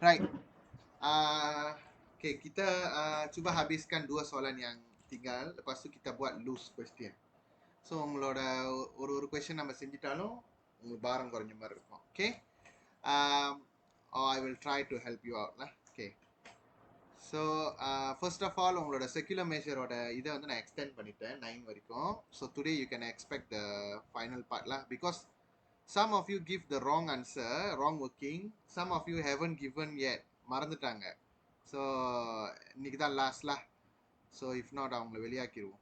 Right. Okay, kita cuba habiskan dua soalan yang tinggal. Lepas tu kita buat loose question. So, உங்களோட ஒரு question நம்ம செஞ்சிட்டாலும் உங்களுக்கு பாரம் குறைஞ்ச மாதிரி இருக்கும். Okay. Or I will try to help you out. Okay. So, first of all, உங்களோட secular measure-ஓட இதை வந்து நான் extend பண்ணிட்டேன் 9 வரைக்கும். So, today you can expect the final part lah. Because some of you give the wrong answer, wrong working. Some of you haven't given yet. மறந்துட்டாங்க. So இன்னைக்கு தான் last lah. So if not அவங்கள வெளியாக்கிடுவோம்.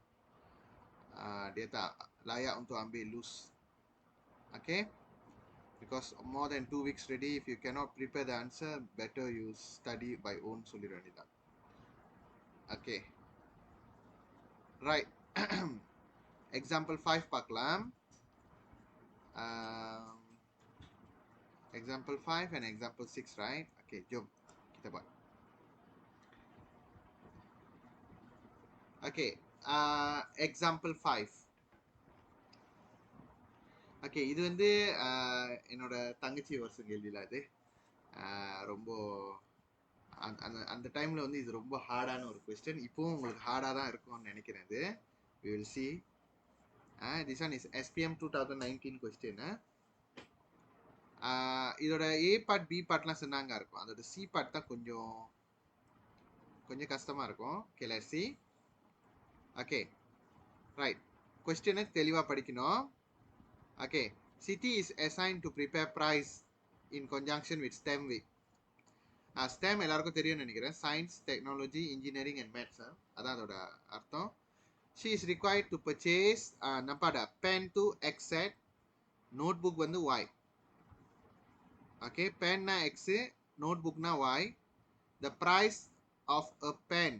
Dia tak layak untuk ambil loose. Okay? Because more than 2 weeks ready, if you cannot prepare the answer, better you study by own சொல்லிட வேண்டியதான். Okay. Right. Example 5 பார்க்கலாம். Example 5 and example 6, right? Okay, jom kita buat. Okay, example 5. Okay, இது வந்து என்னோட தங்கச்சி வருஷம் கேள்வியில் அது ரொம்ப அந்த டைமில் வந்து இது ரொம்ப ஹார்டான ஒரு கொஸ்டின். இப்போவும் உங்களுக்கு ஹார்டாக தான் இருக்கும்னு நினைக்கிறேன். இது we will see. This one is SPM 2019 question. இதோட ஏ பார்ட் பி பார்ட்லாம் சொன்னாங்க இருக்கும். அதோட சி பார்ட் தான் கொஞ்சம் கஷ்டமாக இருக்கும். Okay, let's see. Okay, right. கொஸ்டினை தெளிவாக படிக்கணும். Okay, city is assigned to prepare prize in conjunction with STEM week. STEM எல்லாருக்கும் தெரியும்னு நினைக்கிறேன். Science, Technology, Engineering and Maths. அதான் அதோட அர்த்தம். She is required to purchase நம்பாடா pen to X set, notebook வந்து Y. Okay, pen na X, notebook na Y. The price of a pen.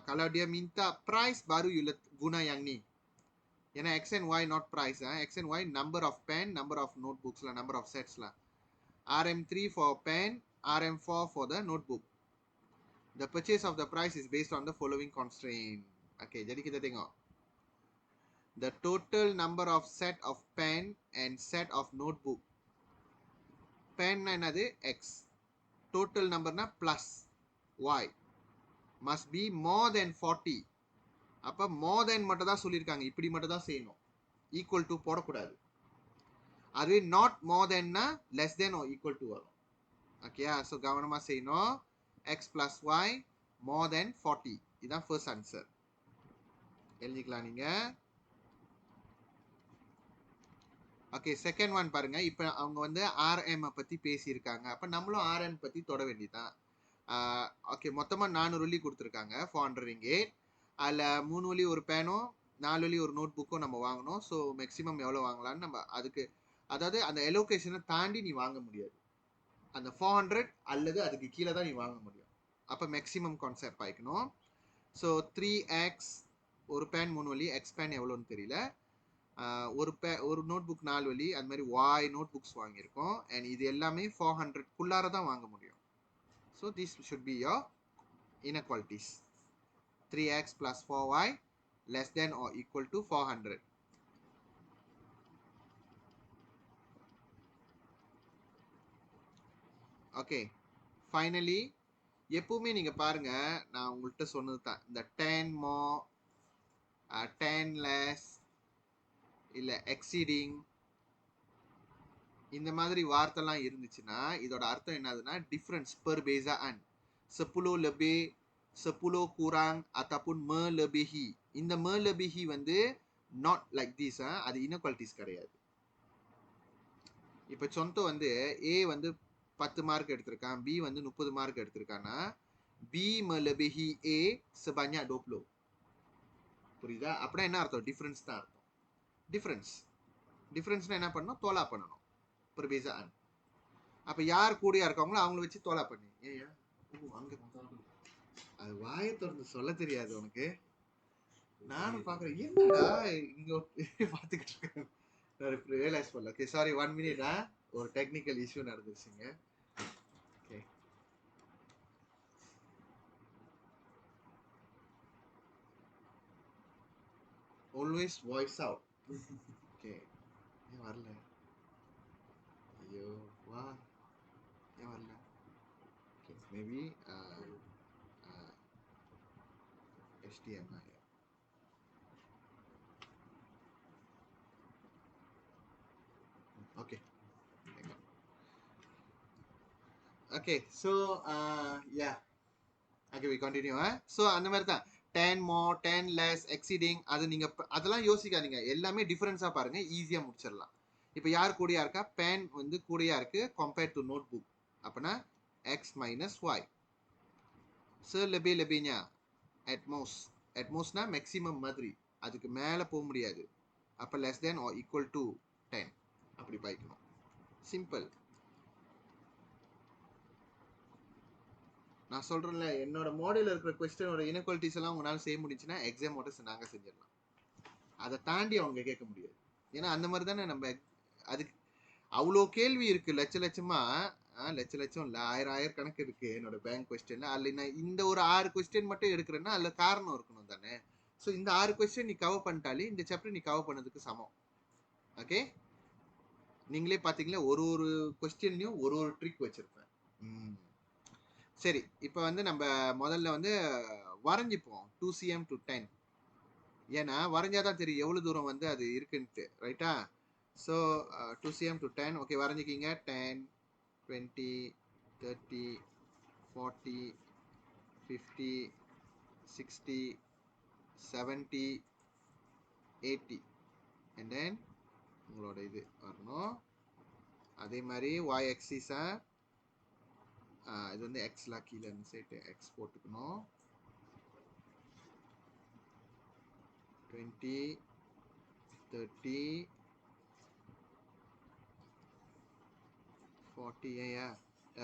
Kalau dia minta price baru you guna yang ni. ஏன்னா X and Y not price. X and Y number of pen, number of notebooks lah, number of sets lah. RM3 for pen, RM4 for the notebook. The purchase of the price is based on the following constraint. Okay, jadi kita tengok. The total number of set of pen and set of notebook. Pen na enadhu X. Total number na plus Y. Must be more than 40. அப்போ more than மட்டும் தான் சொல்லியிருக்காங்க. இப்படி மட்டும் தான் செய்யணும். Equal to போடக்கூடாது. அதுவே not more than-னா less than or equal to வரும். ஓகேயா? ஸோ கவனமாக செய்யணும். X plus Y more than 40. இதுதான் ஃபர்ஸ்ட் ஆன்சர். எழுதிக்கலாம் நீங்கள். ஓகே, செகண்ட் ஒன் பாருங்க. இப்போ அவங்க வந்து ஆர்எம் பற்றி பேசியிருக்காங்க. அப்போ நம்மளும் ஆர்எம் பற்றி தொட வேண்டியதான். ஓகே, மொத்தமாக 400 வெள்ளி கொடுத்துருக்காங்க. 400 ringgit. அதில் 3 வெள்ளி ஒரு பேனும் 4 வெள்ளி ஒரு நோட் புக்கும் நம்ம வாங்கணும். ஸோ மேக்ஸிமம் எவ்வளோ வாங்கலான்னு நம்ம அதுக்கு, அதாவது அந்த எலோகேஷனை தாண்டி நீ வாங்க முடியாது. அந்த 400 அல்லது அதுக்கு கீழே தான் நீ வாங்க முடியும். அப்போ மேக்ஸிமம் கான்செப்ட் ஆயிக்கணும். ஸோ 3x ஒரு பேன் 3 வெள்ளி, எக்ஸ் பேன் எவ்வளோன்னு தெரியல. ஒரு நோட் புக் 4 வெள்ளி, அது மாதிரி Y நோட் புக்ஸ் வாங்கியிருக்கோம். அண்ட் இது எல்லாமே 400 தான் வாங்க முடியும். So this should be your inequalities. 3x plus 4y less than or equal to 400. Okay, finally எப்பவுமே நீங்க பாருங்க, நான் உங்கள்கிட்ட சொன்னது தான், இந்த 10 more 10 less இல்ல exceeding இந்த மாதிரி வார்த்தைலாம் இருந்துச்சுன்னா இதோட அர்த்தம் என்னதுன்னா difference per bezaan. 10 lebih, 10 kurang ataupun melebihi. இந்த melebihi வந்து not like this. அது இன்இக்வாலிட்டிஸ் கிடையாது. இப்போ சொந்த வந்து A வந்து 10 மார்க் எடுத்திருக்கான், B வந்து 30 mark எடுத்திருக்கான்னா B melebihi A sebanyak 20. புரியுதா? அப்படின்னா என்ன அர்த்தம்? டிஃபரன்ஸ் தான் அர்த்தம். டிஃபரன்ஸ்னா என்ன பண்ணணும்? தோலா பண்ணணும். பெர்பேசான். அப்ப யார் கூடியா இருக்காங்களோ அவங்கள வச்சு தோலா பண்ணி. ஏயா அங்க அது வாயை திறந்து சொல்ல தெரியாது உனக்கு. நானும் பாக்குறேன், என்னடா இங்க பாத்துக்கிட்டு இருக்கேன். ரியலைஸ் பண்ணல. Okay, sorry, 1 minute. ஒரு டெக்னிக்கல் இஷ்யூ நடந்துருச்சுங்க. Okay, always voice out. Okay, ஏன் வரல? ஐயோ வா, ஏன் வரல? Okay, maybe HDMI. Okay. Okay, so yeah. Okay, we continue. So அந்த மாதிரி தான் 10 more 10 less exceeding அது நீங்க அதெல்லாம் யோசிக்காதீங்க, எல்லாமே டிஃபரன்ஸா பாருங்க, ஈஸியா முடிச்சிடலாம். இப்போ யார் கூடயா இருக்கா, பேன் வந்து கூடயா இருக்கு கம்பேர்ட் டு நோட் புக், அப்பனா x minus y. lebih-lebihnya அட்மோஸ்னா மேக்ஸிமம் மாதிரி, அதுக்கு மேல போக முடியாது. அப்ப less than or equal to 10 அப்படி பாய்க்கணும். சிம்பிள். நான் சொல்றேன்ல, என்னோட மாடல் இருக்கிற கொஸ்டினோட இன்இக்வாலிட்டிஸ் எல்லாம் உங்களால செய்ய முடிஞ்சுன்னா எக்ஸாமோட நாங்க செஞ்சிடலாம். அதை தாண்டி அவங்க கேட்க முடியாது. ஏன்னா அந்த மாதிரி தானே நம்ம அதுக்கு அவ்வளோ கேள்வி இருக்கு, லட்சமா லட்சம் இல்லை, ஆயிரம் கணக்கு இருக்கு என்னோட பேங்க் கொஸ்டின்ல. அதில் நான் இந்த ஒரு 6 கொஸ்டின் மட்டும் எடுக்கிறேன்னா அதுல காரணம் இருக்கணும் தானே. ஸோ இந்த 6 கொஸ்டின் நீ கவர் பண்ணிட்டாலே இந்த சாப்டர் நீ கவர் பண்ணதுக்கு சமம். ஓகே, நீங்களே பார்த்தீங்களா ஒரு ஒரு கொஸ்டின்லையும் ஒரு ஒரு ட்ரிக் வச்சிருப்பேன். சரி, இப்போ வந்து நம்ம முதல்ல வந்து வரைஞ்சிப்போம் 2cm to 10. ஏன்னா வரைஞ்சாதான் தெரியும் எவ்வளோ தூரம் வந்து அது இருக்குன்ட்டு, ரைட்டா? So 2cm to 10. Okay, வரைஞ்சிக்கிங்க. 10, 20, 30, 40, 50, 60, 70, 80 and then உங்களோட இது வரணும். அதே மாதிரி y axis இது வந்து எக்ஸ்லாம் கீழே சேர்த்து எக்ஸ் போட்டுக்கணும். 20, 30, 40. ஏயா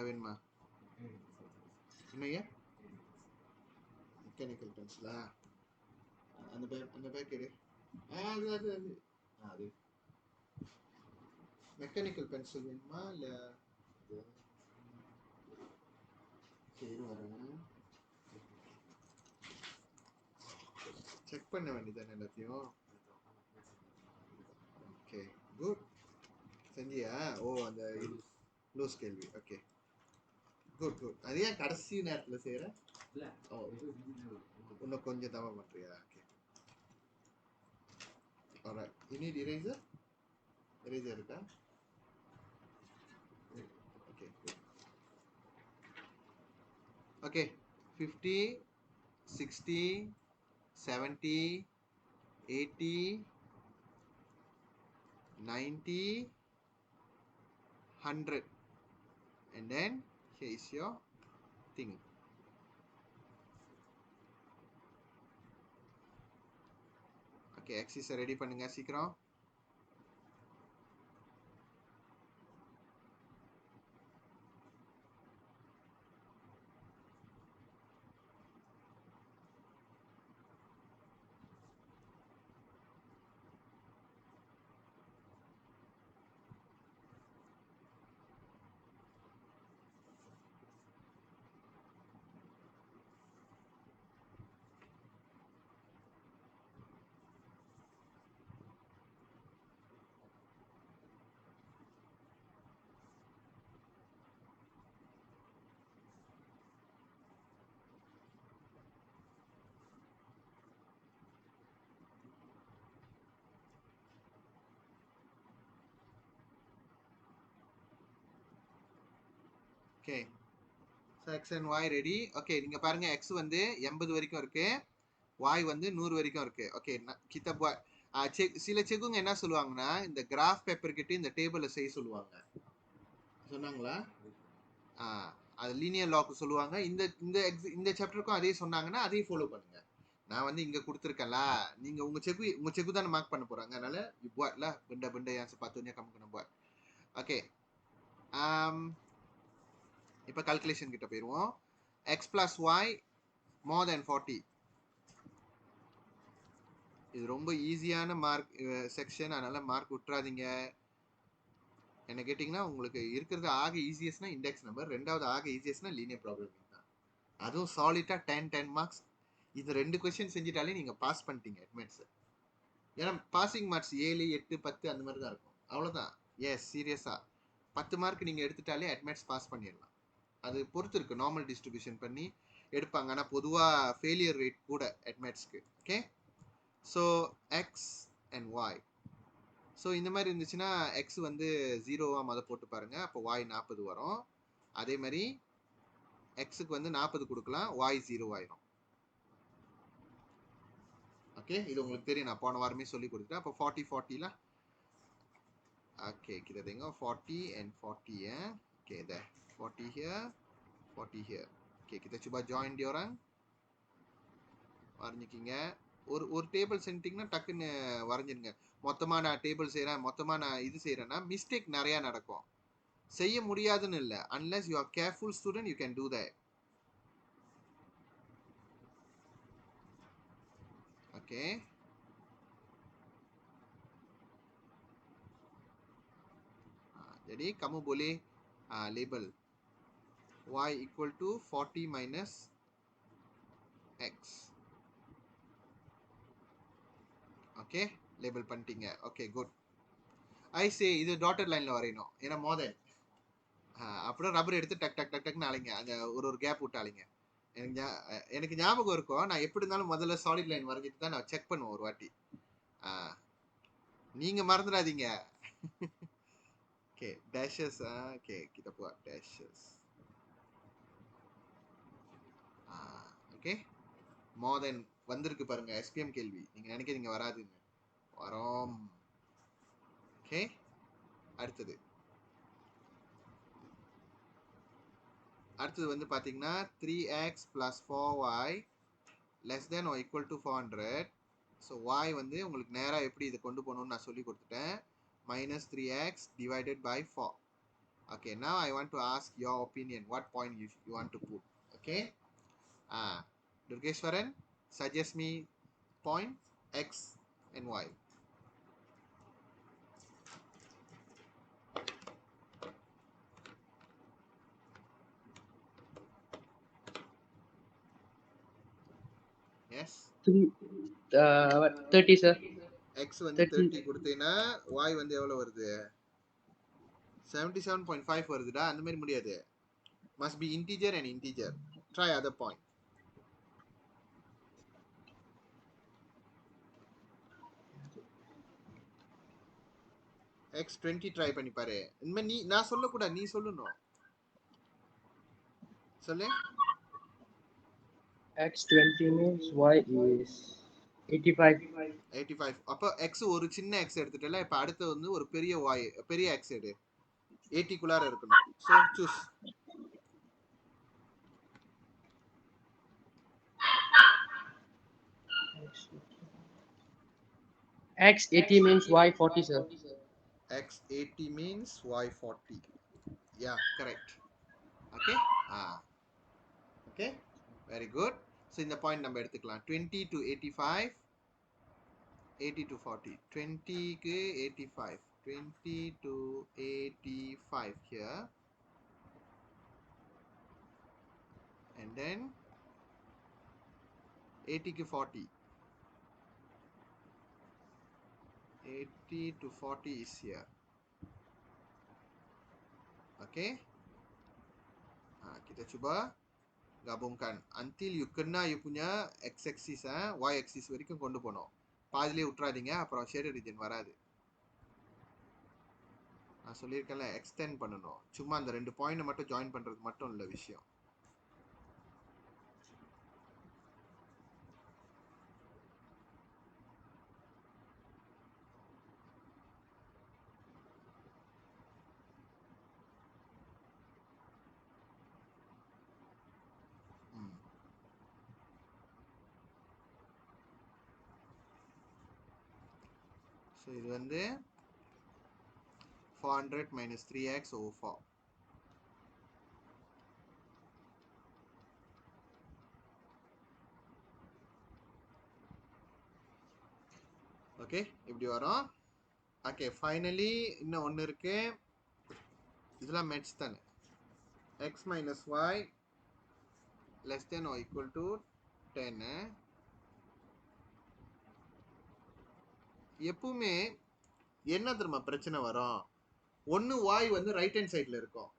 வேணுமா என்னய்யா? மெக்கானிக்கல் பென்சிலா? அந்த பேக் எடு. அது மெக்கானிக்கல் பென்சில் வேணுமா இல்ல? சரி, வரேன். செக் பண்ண வேண்டியதானே எல்லாத்தையும். Okay, good. செஞ்சியா? ஓ, அந்த லூஸ் கேள்வி. Okay, good good. அது ஏன் கடைசி நேரத்துல செய்யற? ஓ, இன்னும் கொஞ்சம் தவ பண்றியா? Okay, alright. You need eraser? Eraser இருக்கா? Okay, okay. 50, 60, 70, 80, 90, 100 and then here is your thing. Okay, axis ready பண்ணுங்க சீக்கிரம். Okay, so X and Y ready. Okay, நீங்கள் பாருங்கள், எக்ஸ் வந்து 80 வரைக்கும் இருக்கு, வாய் வந்து 100 வரைக்கும் இருக்கு. ஓகே, கிட்ட சில செக்குங்க என்ன சொல்லுவாங்கன்னா, இந்த கிராஃப் பேப்பர் கிட்ட இந்த டேபிளை செய்ய சொல்லுவாங்க. சொன்னாங்களா? அது லீனியர் லாக்கு சொல்லுவாங்க. இந்த இந்த இந்த சாப்டருக்கும் அதே சொன்னாங்கன்னா அதையும் ஃபாலோ பண்ணுங்க. நான் வந்து இங்க கொடுத்துருக்கேன்ல, நீங்க உங்க செக்கு தானே மார்க் பண்ண போறாங்க, அதனால buatlah benda-benda yang sepatutnya kamu kena buat. Okay, இப்போ கால்குலேஷன் கிட்ட போயிடுவோம். எக்ஸ் பிளஸ் ஒய் மோர் தென் 40. இது ரொம்ப ஈஸியான மார்க் செக்ஷன், அதனால மார்க் விட்டுறாதீங்க. என்ன கேட்டிங்கன்னா, உங்களுக்கு இருக்கிறது ஆக ஈஸியஸ்ட்னா இண்டெக்ஸ் நம்பர், ரெண்டாவது ஆக ஈஸியஸ்ட்னா லீனியர் ப்ராப்ளம் தான். அதுவும் சாலிட்டா 10 மார்க்ஸ். இது 2 கொஸ்டின் செஞ்சிட்டாலே நீங்க பாஸ் பண்ணிட்டீங்க அட்மிட்ஸ். ஏன்னா பாசிங் மார்க்ஸ் 7, 8, 10 அந்த மாதிரி தான் இருக்கும், அவ்வளோதான். எஸ், சீரியஸா 10 மார்க் நீங்க எடுத்துட்டாலே அட்மிட்ஸ் பாஸ் பண்ணிடலாம். அது பொறுத்து இருக்கு, நார்மல் டிஸ்ட்ரிபியூஷன் பண்ணி எடுப்பாங்க. ஆனால் பொதுவாக ஃபெயிலியர் ரேட் கூட அட்மெட்ஸ்க்கு. Okay, so X and Y. So இந்த மாதிரி இருந்துச்சுன்னா எக்ஸ் வந்து 0-ஆக மொதல் போட்டு பாருங்க, அப்போ ஒய் 40 வரும். அதே மாதிரி எக்ஸுக்கு வந்து 40 கொடுக்கலாம், ஒய் 0 ஆயிரும். ஓகே, இது உங்களுக்கு தெரியும், நான் போன வாரமே சொல்லி கொடுத்துட்டேன். அப்போ 40-40ல okay, kita tengok 40 and 40 ya. Okay, dah 40 here, 40 here. Okay, kita cuba join dia orang. வரைஞ்சிக்கிங்க. ஒரு டேபிள் செஞ்சிட்டிங்கன்னா டக்குன்னு வரைஞ்சிருங்க. மொத்தமாக நான் டேபிள் செய்கிறேன், மொத்தமாக நான் இது செய்கிறேன்னா மிஸ்டேக் நிறையா நடக்கும். செய்ய முடியாதுன்னு இல்லை, unless you are careful student you can do that. Okay, jadi kamu boleh label y equal to 40 minus x. Okay, label பண்ணிட்டீங்க. Okay, good. ஐ சே இது டாட்டட் லைனில் வரையணும், ஏன்னா மோதன் அப்புறம் ரப்பர் எடுத்து டக் டக் டக் டக்னு அலைங்க, அங்கே ஒரு கேப் விட்டு அலைங்க. எனக்கு ஞாபகம் இருக்கும், நான் எப்படி இருந்தாலும் முதல்ல சாலிட் லைன் வரைஞ்சிட்டு தான் நான் செக் பண்ணுவேன் ஒரு வாட்டி. நீங்கள் மறந்துடாதீங்க. ஓகே, டேஷஸ். ஓகே, கிட்ட போ டேஷஸ். ஓகே, மோதன் வந்திருக்கு பாருங்க, எஸ்பிஎம் கேள்வி. நீங்கள் நினைக்கிறீங்க வராதுன்னு, வரோம். ஓகே, அடுத்தது வந்து பார்த்தீங்கன்னா 3x plus 4y less than or equal to 400. So y வந்து உங்களுக்கு நேராக எப்படி இதை கொண்டு போகணும்னு நான் சொல்லி கொடுத்துட்டேன். minus 3x divided by 4. Okay, now I want to ask your opinion. What point you want to put? Okay. Durgeshwaran, suggest me point x and y. Yes. 30 sir. x வந்து 30 கொடுத்தீங்கன்னா y வந்து எவ்வளவு வருது? 77.5 வருதுடா. அந்த மாதிரி முடியாது. Must be integer and integer. Try other point. x 20 try பண்ணி பாரு. இந்த மாதிரி நான் சொல்லக்கூடாது, நீ சொல்லணும். சொல்லு. x 20 means y is 85. அப்போ x ஒரு சின்ன x எடுத்துட்டல, இப்போ அடுத்து வந்து ஒரு பெரிய y, பெரிய x எடு. 80 குள்ளார இருக்கணும். So choose. x 80 means y 40 sir. x 80 means y 40. Yeah, correct. Okay. Okay, very good. So இந்த பாயிண்ட் நம்ம எடுத்துக்கலாம். 20 to 85, 80 to 40. 20 க்கு 85, 20 to 85 here, and then 80 க்கு 40. 80 to 40 is here. Okay. Kita cuba gabungkan until you kena you punya x axis y axis வரைக்கும் கொண்டு போணும். பாதியிலே விட்டுறாதீங்க, அப்புறம் ஷேடட் ரீஜன் வராது. நான் சொல்லியிருக்கேன்ல, எக்ஸ்டெண்ட் பண்ணணும். சும்மா அந்த 2 பாயிண்ட் மட்டும் ஜாயின் பண்றது மட்டும் இல்ல விஷயம். ஸோ இது வந்து 400 minus 3x over 4. ஓகே, இப்படி வரும். ஓகே, ஃபைனலி இன்னும் ஒன்று இருக்கு. இதெல்லாம் மேட்ச் தானே. x minus y less than or equal to 10. எப்பவுமே என்ன தெரியுமா பிரச்சனை வரும்? ஒன்று y வந்து ரைட் ஹேண்ட் சைடில் இருக்கும்,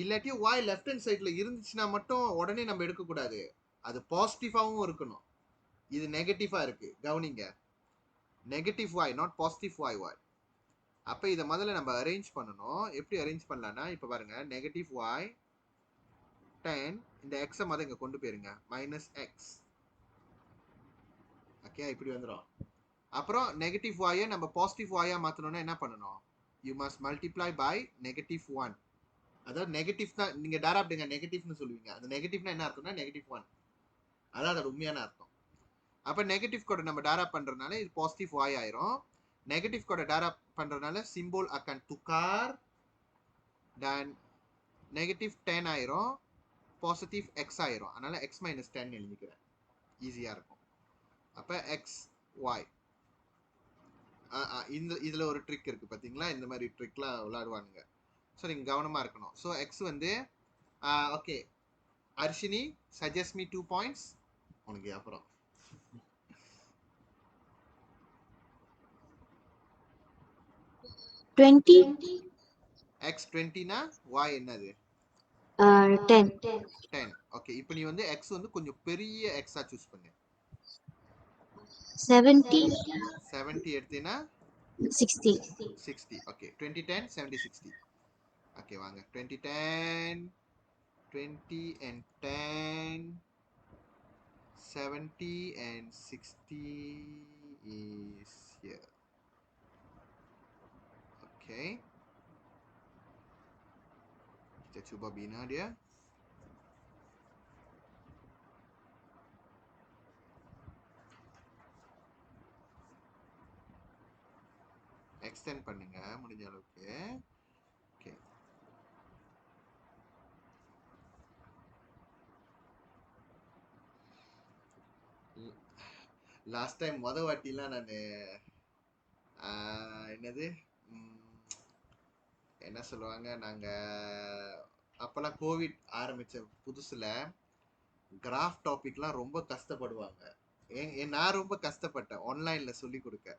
இல்லாட்டி y லெஃப்ட் ஹேண்ட் சைடுல இருந்துச்சுன்னா மட்டும் உடனே நம்ம எடுக்க கூடாது. அது பாசிட்டிவாவும் இருக்கணும். இது நெகட்டிவா இருக்கு, கவனிங்க. Negative y, not positive y. அப்ப இதை முதல்ல நம்ம அரேஞ்ச் பண்ணணும். எப்படி அரேஞ்ச் பண்ணலாம்னா, இப்ப பாருங்க, நெகட்டிவ் y 10, இந்த x மத இங்க கொண்டு போயிருங்க, மைனஸ் எக்ஸ். ஓகே, இப்படி வந்துடும். அப்புறம் நெகட்டிவ் y நம்ம பாசிட்டிவ் y மாத்தணும்னா என்ன பண்ணணும்? You must multiply by negative 1. அதாவது நெகட்டிவ் தான் நீங்க டைரக்ட்ங்க நெகட்டிவ்னு சொல்லுவீங்க. அந்த நெகட்டிவ்னா என்ன அர்த்தம்னா நெகட்டிவ் 1. அதான் அதோட உண்மையான அர்த்தம். அப்ப நெகட்டிவ் கூட நம்ம டைரக்ட் பண்றதுனால இது பாசிட்டிவ் y ஆயிரும். நெகட்டிவ் கூட டைரக்ட் பண்றதுனால symbol akan tukar dan negative 10 ஆயிரும், பாசிட்டிவ் x ஆயிரும். அதனால x மைனஸ் 10 எழுதிக்கிறேன், ஈஸியா இருக்கும். அப்ப எக்ஸ் ஒய். இந்த இதுல ஒரு ட்ரிக் இருக்கு பாத்தீங்களா, இந்த மாதிரி ட்ரிக்லாம் விளையாடுவானுங்க. ஸோ நீங்க கவனமா இருக்கணும். ஸோ எக்ஸ் வந்து okay, Arshini suggest me 2 points. உனக்கு அப்புறம் எக்ஸ் 20னா y என்னது? 10. 10. ஓகே, இப்போ நீ வந்து எக்ஸ் வந்து கொஞ்சம் பெரிய எக்ஸா சூஸ் பண்ணு. 70. 70 எடுத்தீங்கன்னா 60. 60. ஓகே, 20 10 70 60. ஓகே வாங்க, 20 10 20 and 10 70 and 60 is here. Okay, kita cuba bina dia. Extend பண்ணுங்க முடிஞ்ச அளவுக்கு. ஓகே, லாஸ்ட் டைம் வாட்டிலாம் நான் என்னது என்ன சொல்லுவாங்க, நாங்க அப்பெல்லாம் கோவிட் ஆரம்பிச்ச புதுசுல கிராஃப் டாபிக்லாம் ரொம்ப கஷ்டப்படுவாங்க. நான் ரொம்ப கஷ்டப்பட்டேன் ஆன்லைன்ல சொல்லி கொடுக்க.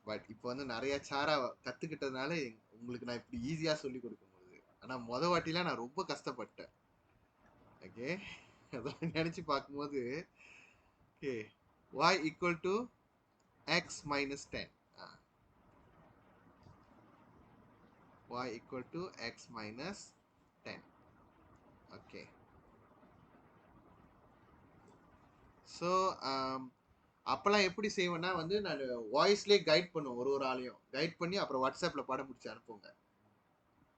பட் இப்போ வந்து நிறைய சாரா கத்துக்கிட்டதுனால உங்களுக்கு நான் இப்படி ஈஸியா சொல்லி கொடுக்க முடியுது. ஆனா வாட்டிலாம் நான் ரொம்ப கஷ்டப்பட்டேன். ஓகே, அதான் நினைச்சு பார்க்கும்போது okay, y equal to x minus 10. Y equal to x minus 10. Okay. So அப்போல்லாம் எப்படி செய்வேன்னா வந்து நான் வாய்ஸ்லேயே கைட் பண்ணுவேன், ஒரு ஆளையும் கைட் பண்ணி அப்புறம் வாட்ஸ்அப்பில் படம் பிடிச்சி அனுப்புங்க.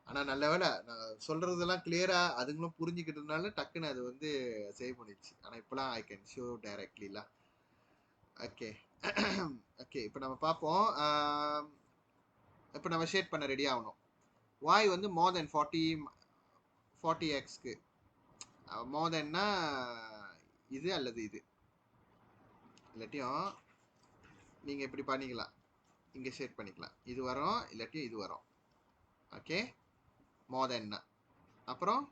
ஆனால் நல்ல வேலை நான் சொல்கிறதெல்லாம் கிளியராக அதுங்களும் புரிஞ்சுக்கிட்டதுனால டக்குன்னு அது வந்து சேவ் பண்ணிடுச்சு. ஆனால் இப்போலாம் ஐ கேன் ஷோ டைரக்ட்லிலாம். ஓகே ஓகே, இப்போ நம்ம பார்ப்போம். இப்போ நம்ம ஷேட் பண்ண ரெடி ஆகணும். வாய் வந்து மோர் தென் 40xக்கு மோர் தென்னா இது அல்லது இது, இல்லாட்டியும் நீங்கள் இப்படி பண்ணிக்கலாம், இங்கே ஷேட் பண்ணிக்கலாம். இது வரும் இல்லாட்டியும் இது வரும். ஓகே, மோர் தென்னா. அப்புறம்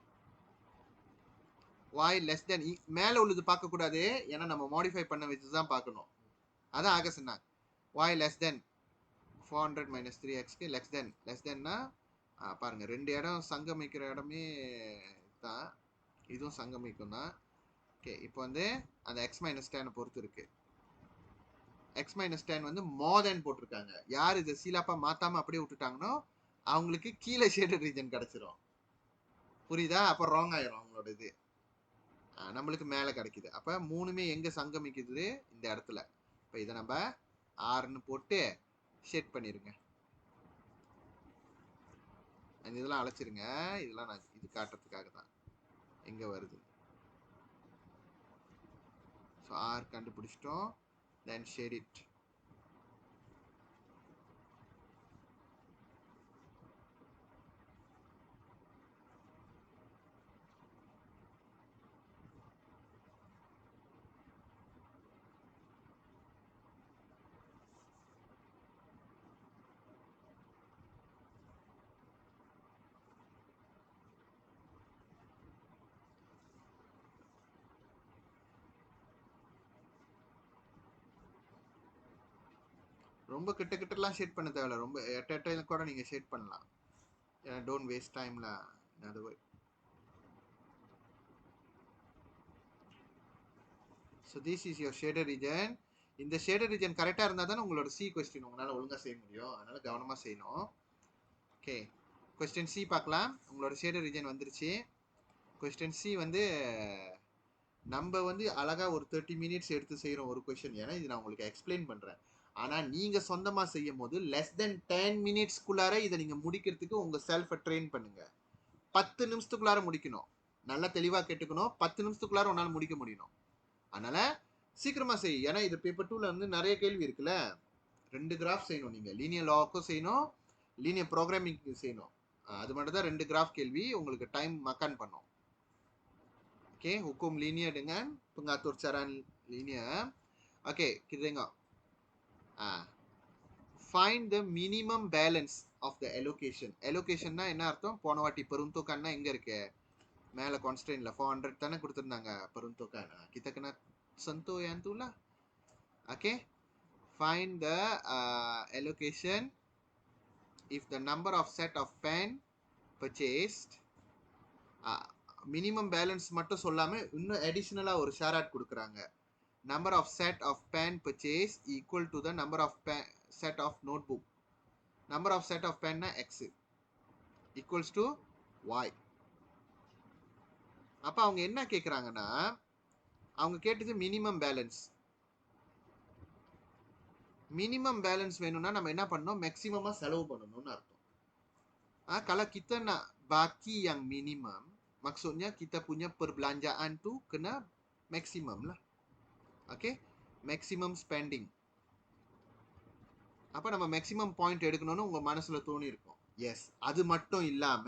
y லெஸ் தென், மேலே உள்ளது பார்க்கக்கூடாது, ஏன்னா நம்ம மாடிஃபை பண்ண வச்சு தான் பார்க்கணும். அதான் ஆக சொன்னாங்க. y லெஸ் தென் 400 minus 3xக்கு லெஸ் தென்னா பாருங்க, ரெண்டு இடம் சங்கமிக்கிற இடமே தான், இதுவும் சங்கமிக்கும் தான். ஓகே, இப்போ வந்து அந்த x மைனஸ் 10 பொறுத்து இருக்கு. x மைனஸ் 10 வந்து மோர் தென் போட்டிருக்காங்க. யார் இதை சீலாப்பா மாத்தாம அப்படியே விட்டுட்டாங்கன்னோ அவங்களுக்கு கீழே ஷேடட் ரீஜன் கிடைச்சிரும். புரியுதா? அப்போ ராங் ஆயிரும் அவங்களோட இது, நம்மளுக்கு மேலே கிடைக்குது. அப்போ மூணுமே எங்க சங்கமிக்குது? இந்த இடத்துல. இப்போ இதை நம்ம ஆறுன்னு போட்டு ஷேட் பண்ணிருங்க. இதெல்லாம் அழைச்சிருங்க, இதெல்லாம் நான் இது காட்டுறதுக்காக தான் எங்க வருது. ஸோ ஆர் கண்டுபிடிச்சிட்டோம், தென் ஷேட் இட். ரொம்ப கிட்டலாம் ஷேட் பண்ண தேவையில்ல, ரொம்ப எட்ட கூட நீங்கள் ஷேட் பண்ணலாம். டோன்ட் வேஸ்ட் டைம்ல in other word. So this is your shaded region. இந்த shaded region கரெக்டா இருந்தா தானே உங்களோட C கொஸ்டின் உங்களால ஒழுங்கா செய்ய முடியும். அதனால கவனமா செய்யணும். ஓகே, கொஸ்டின் C பார்க்கலாம். உங்களோட shaded region வந்துருச்சு. கொஸ்டின் C வந்து நம்ம வந்து அழகா ஒரு 30 மினிட்ஸ் எடுத்து செய்யறோம் ஒரு கொஸ்டின். ஏன்னா இது நான் உங்களுக்கு எக்ஸ்பிளைன் பண்றேன். ஆனா நீங்க சொந்தமா செய்யும் போது less than 10 மினிட்ஸ்க்குள்ளார இதை நீங்க முடிக்கிறதுக்கு உங்க செல்ஃபை ட்ரெயின் பண்ணுங்க. 10 நிமிஷத்துக்குள்ளார முடிக்கணும். நல்லா தெளிவா கேட்டுக்கணும். 10 நிமிஷத்துக்குள்ளார உன்னால முடிக்க முடியணும். அதனால சீக்கிரமா செய். ஏன்னா இது பேப்பர் 2ல வந்து நிறைய கேள்வி இருக்குல்ல. 2 கிராஃப் செய்யணும். நீங்க லீனியர் லாவுக்கும் செய்யணும், லீனியர் ப்ரோக்ராமிங்க்கு செய்யணும். அது மட்டும் தான் 2 கிராஃப் கேள்வி. உங்களுக்கு டைம் மக்கான் பண்ணும். Okay, hukum linear dengan pengatur cara linear. Okay, kita tengok. Find the minimum balance of the allocation. Allocation na என்ன அர்த்தம்? போன வாட்டி peruntukan எங்க இருக்கு? மேல constraintல 400 தானே கொடுத்திருந்தாங்க peruntukan. Kita kena sentuh yang tu lah. Okay. Find the allocation if the number of set of pen purchased minimum balance மட்டும் சொல்லாம இன்னும் அடிஷனலா ஒரு ஷேர் ஆட் கொடுக்குறாங்க. Number of set of pen purchase equal to the number of set of notebook. Number of set of பேன்னா X equals to Y. அப்ப அவங்க என்ன கேட்குறாங்கன்னா, அவங்க கேட்டது மினிமம் பேலன்ஸ். மினிமம் பேலன்ஸ் வேணும்னா நம்ம என்ன பண்ணணும்? மேக்சிமமா செலவு பண்ணணும்னு அர்த்தம். Kalau kita nak baki yang minimum, maksudnya kita punya perbelanjaan tu kena maximum lah. Okay? Maximum spending. அப்ப நம்ம மேக்ஸிமம் பாயிண்ட் எடுக்கணும்னு உங்க மனசுல தோணி இருக்கும். எஸ், அது மட்டும் இல்லாம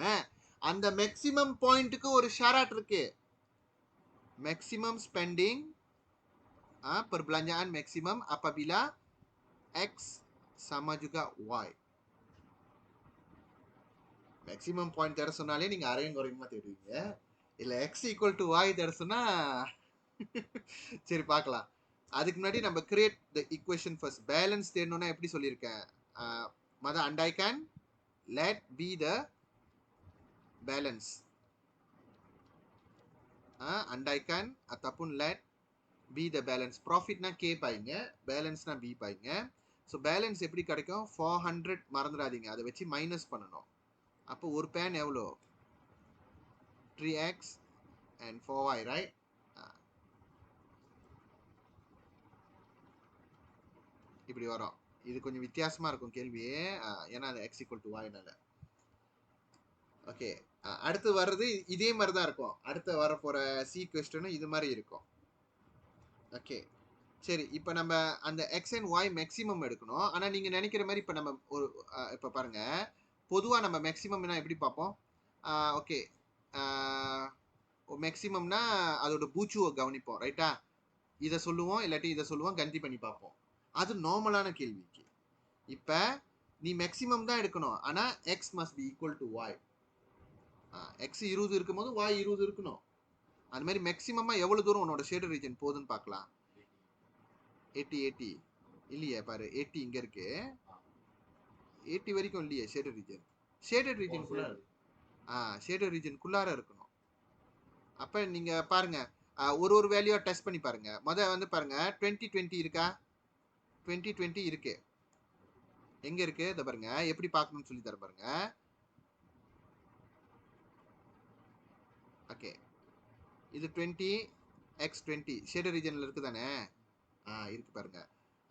அந்த மேக்ஸிமம் பாயிண்ட்டுக்கு ஒரு ஷேராட் இருக்கு. Maximum spending perbelanjaan maksimum apabila X sama juga Y. Maximum point தேட சொன்னாலே நீங்க அரையும் குறையுமா தேடுவீங்க. இல்ல எக்ஸ் ஈக்குவல் டு ஒய் தேட சொன்னா சரி பார்க்கலாம். அதுக்கு முன்னாடி நம்ம create the equation first. Balance தேடணும்னா எப்படி சொல்லியிருக்கேன்? மத and I can let be the balance. And I can ataupun let be the balance. ப்ராஃபிட்னா கே பாய்ங்க, பேலன்ஸ்னா பி பாய்ங்க. ஸோ பேலன்ஸ் எப்படி கிடைக்கும்? 400 மறந்துடாதீங்க, அதை வச்சு மைனஸ் பண்ணணும். அப்போ ஒரு பேன் எவ்வளோ? 3x and 4y, right? இப்படி வரும். இது கொஞ்சம் வித்தியாசமா இருக்கும் கேள்வி, ஏன்னா அது x equal to y-னால. ஓகே, அடுத்து வர்றது இதே மாதிரி தான் இருக்கும். அடுத்து வர போற சி கொஸ்டினும் இது மாதிரி இருக்கும். ஓகே, சரி. இப்போ நம்ம அந்த x and y மேக்ஸிமம் எடுக்கணும். ஆனால் நீங்க நினைக்கிற மாதிரி இப்போ நம்ம ஒரு இப்போ பாருங்க, பொதுவாக நம்ம மேக்ஸிமம்னா எப்படி பார்ப்போம்? ஓகே, மேக்ஸிமம்னா அதோட பூச்சுவை கவனிப்போம், ரைட்டா? இதை சொல்லுவோம், இல்லாட்டி இதை சொல்லுவோம், கந்தி பண்ணி பார்ப்போம். அது நார்மலான கேள்விக்கு. இப்போ நீ மேக்ஸிமம் தான் எடுக்கணும், ஆனால் X must be equal to Y. X 20 இருக்கும் போது ஒய் 20 இருக்கணும். அந்த மாதிரி மேக்ஸிமமாக எவ்வளோ தூரம் உன்னோட ஷேடட் ரீஜன் போகுதுன்னு பார்க்கலாம். 80 இல்லையே, பாரு 80 இங்கே இருக்கு, 80 வரைக்கும் இல்லையே ஷேடட் ரீஜன். ஷேடட் ரீஜனுக்குள்ளார ஷேடட் ரீஜனுக்குள்ளார இருக்கணும். அப்போ நீங்கள் பாருங்க, ஒரு வேல்யூவை டெஸ்ட் பண்ணி பாருங்க. வந்து பாருங்க, 2020 இருக்கா? 2020 இருக்கு. எங்க இருக்கு? இதை பாருங்க, எப்படி பார்க்கணும்னு சொல்லி தர பாருங்க. ஓகே, இது 20x20 ஷேடட் ரீஜன்ல இருக்கு தானே? இருக்கு பாருங்க.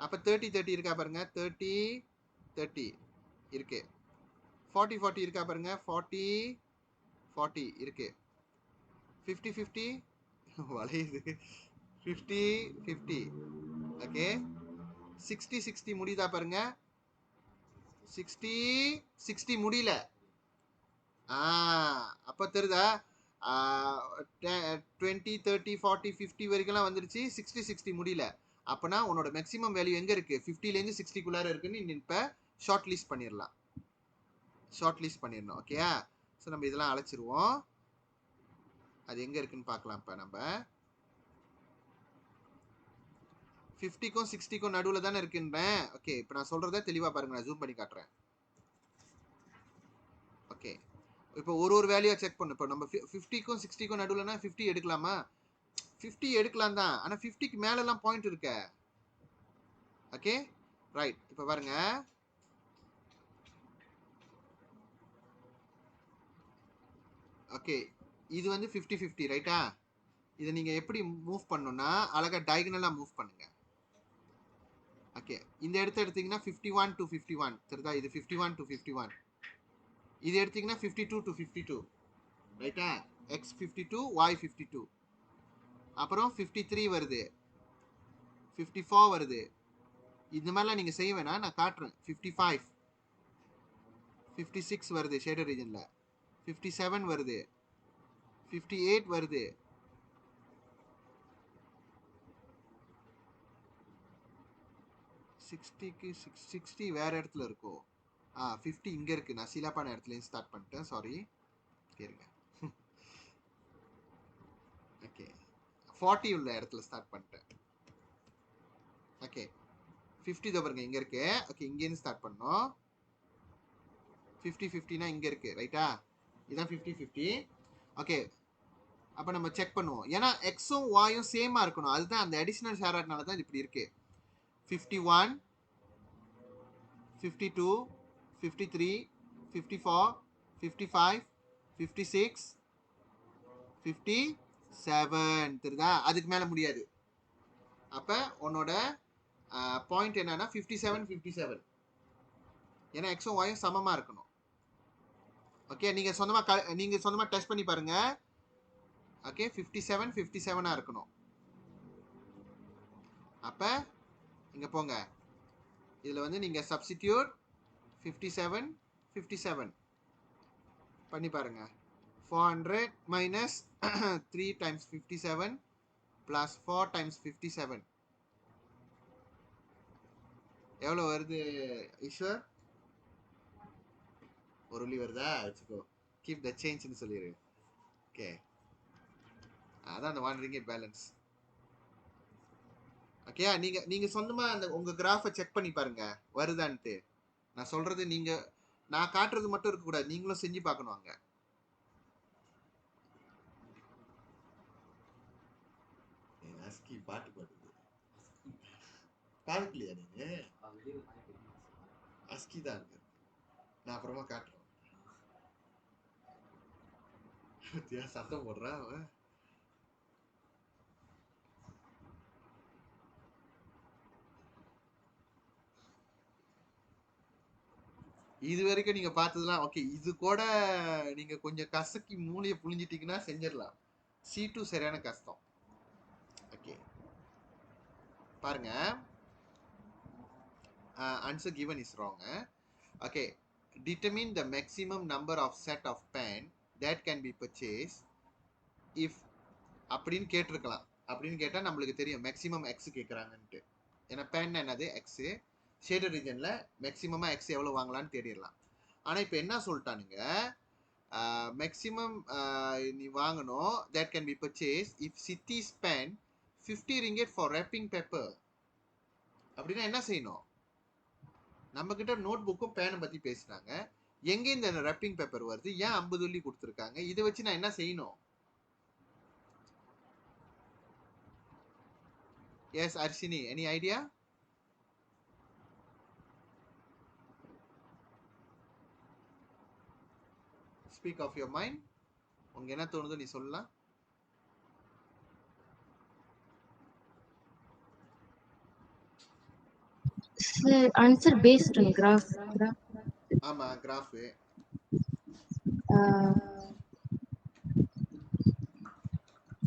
அப்ப 30 இருக்கா பாருங்க, 30 இருக்கு. 40 இருக்கா பாருங்க, 40 இருக்கு. 50 வளையுது, 50 ஓகே. 60 முடியுதா பாருங்க, 60 முடியல. அப்ப தெரியுதா? 20 30 40 50 வரைக்கும் வந்துருச்சு, 60 முடியல. அப்பனா உன்னோட மேக்ஸிமம் வேல்யூ எங்க இருக்கு? 50லேருந்து 60க்குள்ளார இருக்குன்னு இப்ப ஷார்ட் லிஸ்ட் பண்ணிடலாம். ஷார்ட் லிஸ்ட் பண்ணிடணும். ஓகேயா? ஸோ நம்ம இதெல்லாம் அழைச்சிருவோம். அது எங்க இருக்குன்னு பார்க்கலாம். இப்ப நம்ம 50க்கும் 60க்கும் நடுவில் தானே இருக்குன்றேன். ஓகே, இப்போ நான் சொல்றத தெளிவா பாருங்க, நான் ஜூம் பண்ணி காட்டுறேன். ஓகே, இப்போ ஒரு வேல்யூவா செக் பண்ணு. இப்போ நம்ம 50க்கும் 60க்கும் நடுவுலனா 50 எடுக்கலாமா? 50 எடுக்கலாம் தான். ஆனா 50க்கு மேலலாம் பாயிண்ட் இருக்க. Okay right. இப்போ பாருங்க. ஓகே இது வந்து 50-50 ரைட்டா? இதை நீங்க எப்படி மூவ் பண்ணணும்னா அழகா டயகனலா மூவ் பண்ணுங்க. ஓகே இந்த இடத்த எடுத்தீங்கன்னா 51 to 51 தெரியுதா? இது 51 to 51. இது எடுத்தீங்கன்னா 52 to 52 ரைட்டா? x 52 y 52. அப்புறம் 53 வருது, 54 வருது. இந்த மாதிரிலாம் நீங்க செய்ய வேணாம், நான் காட்டுறேன். 55 56 வருது ஷேடர் ரீஜன்ல, 57 வருது, 58 வருது, 60 வேற இடத்துல இருக்கும். 50 இங்க இருக்கு. நான் சீலாப்பான இடத்துல ஸ்டார்ட் பண்ணிட்டேன், சாரி. கேளுங்க. ஓகே 40 உள்ள இடத்துல ஸ்டார்ட் பண்ணிட்டேன். ஓகே 50 தான் பாருங்க இங்க இருக்கு. ஓகே இங்க இருந்து ஸ்டார்ட் பண்ணோம். 50-50னா இங்க இருக்கு ரைட்டா? இதான் 50-50. ஓகே அப்ப நம்ம செக் பண்ணுவோம். ஏன்னா எக்ஸும் வாயும் சேமா இருக்கணும். அதுதான் அந்த அடிஷனல் ஷேராட்னால தான் இது இப்படி இருக்கு. 51 52 53 54 55 56 57 தெரியுதா? அதுக்கு மேல முடியாது. அப்ப உன்னோட பாயிண்ட் என்னன்னா 57-57. ஏன்னா எக்ஸும் வாயும் சமமா இருக்கணும். ஓகே நீங்க சொந்தமா டெஸ்ட் பண்ணி பாருங்க. ஓகே 57-57 இருக்கணும். அப்ப இங்க போங்க. இதுல வந்து நீங்க சப்ஸ்டிடியூட் 57-57 பண்ணி பாருங்க. 400 minus 3 times 57 plus 4 times 57 எவ்வளவு வருது ஈஸ்வர்? ஒரு ஒளி வருதா? வச்சுக்கோ. கீப் த சேஞ்ச்னு சொல்லிடு. ஓகே அதான் அந்த 1 ringgit பேலன்ஸ். ஓகே நீங்க சொந்தமா அந்த உங்க கிராஃபை செக் பண்ணி பாருங்க வருதான்ட்டு. நான் சொல்றது நான் காட்டுறது மட்டும் இருக்க கூடாது, நீங்களும் செஞ்சு பார்க்கணும். அங்க அஸ்கி பாட்டு பாடுது. பார்க்கலையா நீங்க? அஸ்கி தான் இருக்கு. நான் அப்புறமா காட்டுறேன். சத்தம் போடுறா அவன். இது வரைக்கும் நீங்க பார்த்ததுலாம் ஓகே. இது கூட நீங்க கொஞ்சம் கசக்கி மூளையை புழிஞ்சிட்டீங்கன்னா செஞ்சிடலாம். C2 சரியான கஷ்டம். ஓகே பாருங்க. answer given is wrong. Okay determine the maximum number of set of pen that can be purchased if அப்படின்னு கேட்டிருக்கலாம். அப்படின்னு கேட்டா நம்மளுக்கு தெரியும் மேக்ஸிமம் எக்ஸ் கேட்குறாங்கன்ட்டு. ஏன்னா பேன் என்னது எக்ஸ். ஷேடர் ரீஜன்ல மேக்ஸிமமா எக்ஸ் எவ்வளவு வாங்கலாம்னு தேடிடலாம். ஆனா இப்போ என்ன சொல்லிட்டானுங்க, மேக்ஸிமம் நீ வாங்கணும் that can be purchased if city spend 50 ringgit for wrapping paper. அப்படின்னா என்ன செய்யணும்? நம்ம கிட்ட நோட் புக்கும் பேனை பத்தி பேசுறாங்க. எங்க இந்த ரேப்பிங் பேப்பர் வருது? ஏன் 50 வெள்ளி கொடுத்துருக்காங்க? இதை வச்சு நான் என்ன செய்யணும்? Yes Arshini, any idea? Speak of your mind. உங்க என்ன தோணுதோ நீ சொல்லலாம். Answer based on graph. ஆமா graph.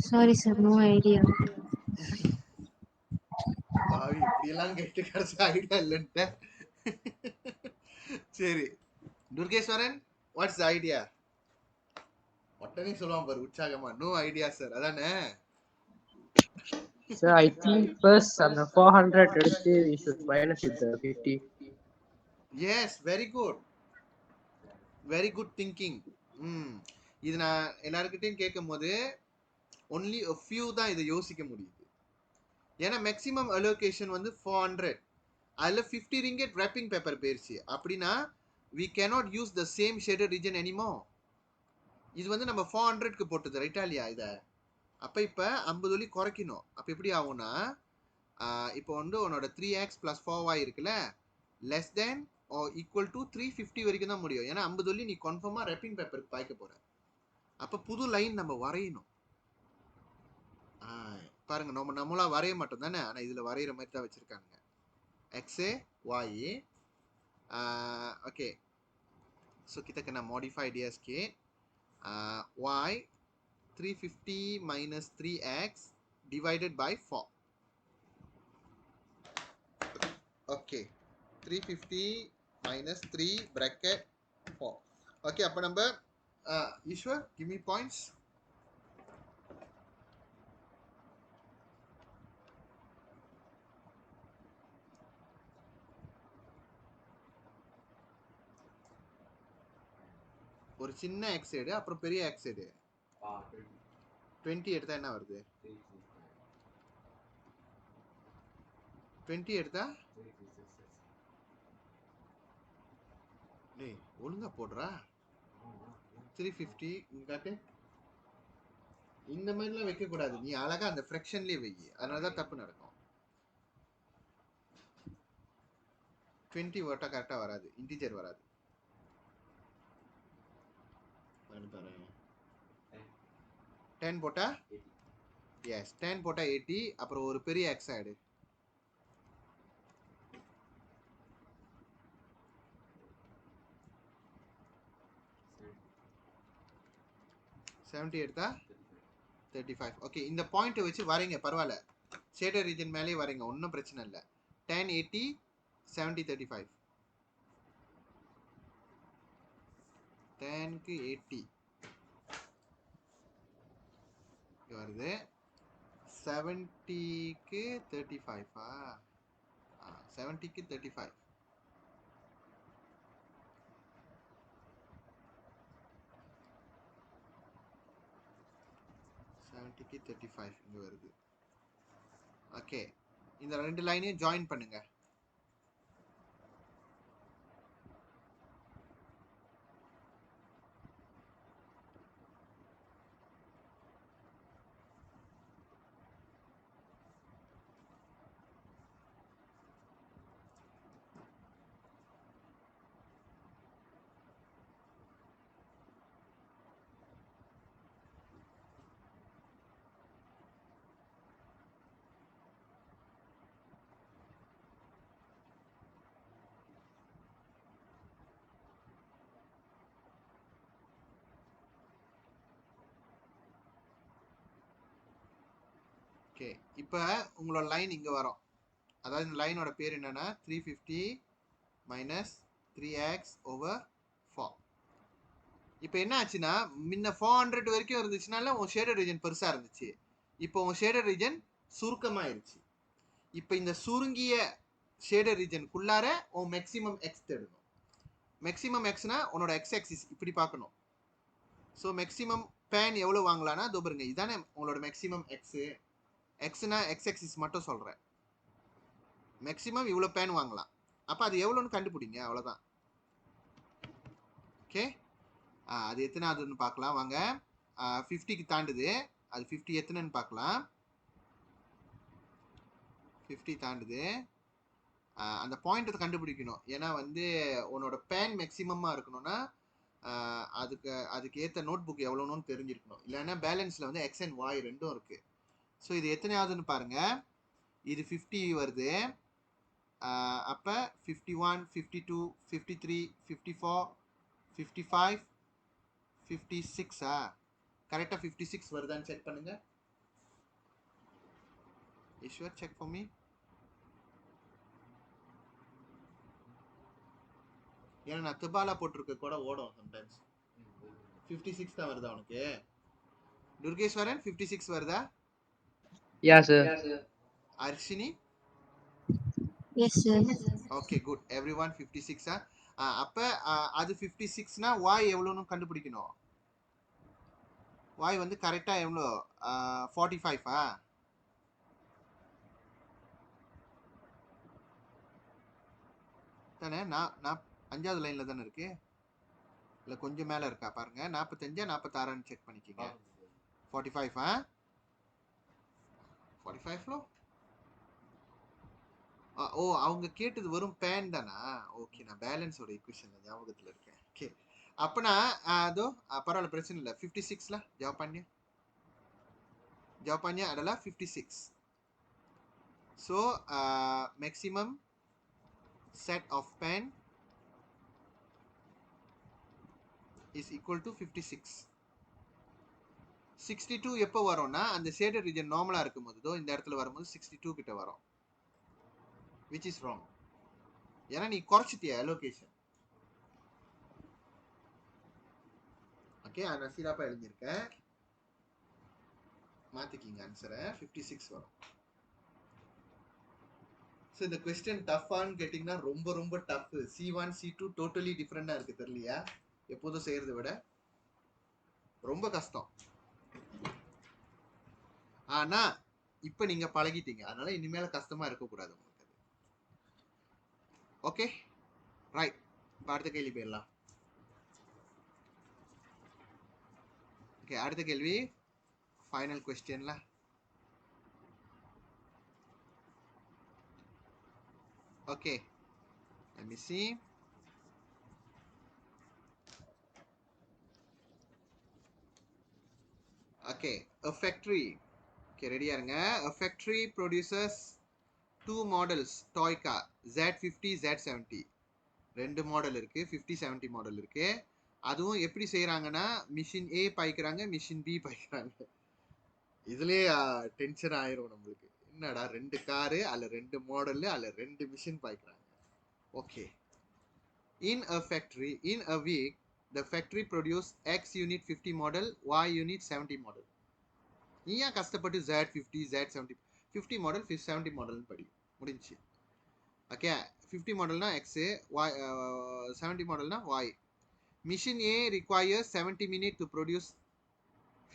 Sorry sir, no idea. பாவி இப்படி எல்லாம் கேட்டு கடைசி ஐடியா இல்லைன்ட்ட. சரி துர்கேஸ்வரன், வாட்ஸ் த ஐடியா? உடனே சொல்லுவான் பாரு உற்சாகமா, நோ ஐடியா சார். அதானே? Sir, I think first on the 400 எடுத்து we should minus with the 50. Yes, very good. Very good thinking. இது நான் எல்லாருக்கிட்டையும் கேட்கும் போது only a few தான் இதை யோசிக்க முடியுது. ஏன்னா மேக்ஸிமம் அலோகேஷன் வந்து 400. அதுல 50 ringgit wrapping paper போயிருச்சு. அப்படின்னா we cannot use the same shaded region anymore. இது வந்து நம்ம 400க்கு போட்டது ரைட்டா இல்லையா இத? அப்ப இப்ப 50 ஒலி குறைக்கணும். அப்ப எப்படி ஆகும்னா இப்போ வந்து உன்னோட 3x plus 4y இருக்குல்ல less than or equal to 350 வரைக்கும் தான் முடியும். ஏன்னா 50 ஒலி நீ கன்ஃபார்மா ரெப்பிங் பேப்பருக்கு பாய்க்க போற. அப்ப புது லைன் நம்ம வரையணும். பாருங்க நம்மளா வரைய மாட்டோம் தானே, ஆனா இதுல வரைகிற மாதிரி தான் வச்சிருக்காங்க. x y okay. So kita kena modify dia sikit. Y 350 minus 3x divided by 4. Okay. 350 minus 3 bracket 4. Okay, அப்ப நம்ம ஈஸ்வர் give me points. ஒரு சின்ன x எடு, அப்புறம் பெரிய x எடு. 20 எடுத்தா என்ன வருது? 20 எடுத்தா டேய் ஒழுங்கா போடுறா. 350 காட்டு. இந்த மாதிரிலாம் வைக்க கூடாது, நீ அழகா அந்த ஃபிராக்ஷன்லயே வை, அதனால தான் தப்பு நடக்கும். 20 போட்டா கரெக்டா வராது, இன்டிஜர் வராது. 10 போட்டா எஸ் 10 போட்டா 80, அப்புறம் ஒரு பெரிய எக்ஸ் ஆடு. செவன்டி எடுத்தா 35. ஓகே, இந்த பாயிண்ட் வச்சு வரைங்க, பரவாயில்ல. ஷேடர் ரீஜன் மேலே வரைங்க, ஒன்றும் பிரச்சனை இல்லை. 10 80 70 35. 10க்கு 80 வருது. 70க்கு 35. 70க்கு 35. க்கு 35 இங்க வருது. ஓகே, இந்த ரெண்டு லைனையும் ஜாயின் பண்ணுங்க. ஓகே, இப்போ உங்களோட லைன் இங்கே வரும். அதாவது இந்த லைனோட பேர் என்னன்னா 350 மைனஸ் 3x ஓவர் 4. இப்போ என்ன ஆச்சுன்னா, முன்ன 400 வரைக்கும் இருந்துச்சுனால உன் ஷேடட் ரீஜன் பெருசாக இருந்துச்சு. இப்போ உன் ஷேடட் ரீஜன் சுருக்கமாயிருச்சு. இப்போ இந்த சுருங்கிய ஷேடட் ரீஜனுக்குள்ளார உன் மேக்ஸிமம் எக்ஸ் தேடணும். மேக்ஸிமம் எக்ஸ்னா உன்னோட எக்ஸ் ஆக்சிஸ் இப்படி பார்க்கணும். ஸோ மேக்ஸிமம் பேன் எவ்வளோ வாங்கலான்னா இதோ பாருங்க, இதானே உங்களோட மேக்ஸிமம் எக்ஸு. எக்ஸ்னா எக்ஸ் ஆக்சிஸ் மட்டும் சொல்கிறேன். மேக்ஸிமம் இவ்வளோ பேன் வாங்கலாம். அப்போ அது எவ்வளோன்னு கண்டுபிடிங்க, அவ்வளோதான். ஓகே, அது எத்தனாவதுன்னு பார்க்கலாம் வாங்க. 50க்கு தாண்டுது, அது 50 எத்தனைன்னு பார்க்கலாம். 50 தாண்டுது. அந்த பாயிண்ட்டை கண்டுபிடிக்கணும். ஏன்னா வந்து உன்னோட பேன் மேக்ஸிமமாக இருக்கணும்னா அதுக்கு ஏற்ற நோட் புக் எவ்வளோன்னு தெரிஞ்சிருக்கணும். இல்லைன்னா பேலன்ஸில் வந்து எக்ஸ் அண்ட் ஒய் ரெண்டும் இருக்குது. ஸோ இது எத்தனையாவதுன்னு பாருங்கள். இது 50 வருது. அப்போ 51 52 53 54 55 56 கரெக்டாக 56 வருதான்னு செக் பண்ணுங்க. Eshwar check for me. ஏன்னா நான் திபாலா போட்டிருக்க கூட ஓடும் சம்டைம்ஸ். 56 தான் வருதா உனக்கு? துர்கேஸ்வரன் 56 வருதா? Yeah, sir. Arshini? Yes, sir. Okay, good. Everyone 56. அப்போ அது 56னா y எவ்வளோன்னு கண்டுபிடிக்கணும். y வந்து கரெக்டாக எவ்வளோ? 45 தானே? நான் 5வது லைனில் தானே இருக்கு. இல்லை கொஞ்சம் மேலே இருக்கா பாருங்க. 45 46 செக் பண்ணிக்கிங்க. 45 45 ஓ அவங்க கேட்டது வெறும் பேன் தானா? ஓகே, நான் பேலன்ஸோட ஈக்குவேஷன் ஞாபகத்தில் இருக்கேன். ஓகே, அப்பனா அதோ பரவாயில்ல, பிரச்சனை இல்லை. 56 jawabannya adalah 56. So maximum set of pen is equal to 56. 62 எப்போ வரும்னா அந்த ஷேடட் ரீஜன் நார்மலா இருக்கும்போது இந்த இடத்துல வரும்போது 62 கிட்ட வரும், which is wrong. ஏன்னா நீ குறைச்சிட்டியா அலோகேஷன். ஓகே, நான் சீராப்பா எழுதியிருக்கேன், மாத்திக்கிங்க ஆன்சரை. 56 வரும். ஸோ இந்த கொஸ்டின் டஃப்பான்னு கேட்டிங்கன்னா ரொம்ப ரொம்ப டஃப். C1 C2 டோட்டலி டிஃப்ரெண்டாக இருக்கு, தெரியலையா? எப்போதும் செய்யறதை விட ரொம்ப கஷ்டம். ஆனா இப்ப நீங்க பழகிட்டீங்க, அதனால இனிமேல கஷ்டமா இருக்கக்கூடாது உங்களுக்கு. ஓகே ரைட், அடுத்த கேள்வி போயிடலாம். ஓகே, அடுத்த கேள்வி ஃபைனல் கொஸ்டின்ல. Okay, let me see. Okay, a factory. Okay, ரெடியா இருங்க. A factory produces two models toy car, Z50 Z70. ரெண்டு மாடல் இருக்கு, 50 70 மாடல் இருக்கு. அதுவும் எப்படி செய்யறாங்கன்னா மிஷின் ஏ பாய்க்கிறாங்க, மிஷின் பி பாய்க்கிறாங்க. இதுலயே டென்ஷன் ஆயிரும் நம்மளுக்கு. என்னடா ரெண்டு காரு அல்ல ரெண்டு மாடல் அல்ல ரெண்டு மிஷின் பாய்க்கிறாங்க. ஓகே, in a factory in a week the factory produce X unit 50 model, Y unit 70 model. நீ ஏன் கஷ்டப்பட்டு Z50 Z70 50 model 70 model படி முடிஞ்சு. Okay, 50 மாடல்னா X, Y 70 மாடல்னா Y. Machine A requires 70 minutes to produce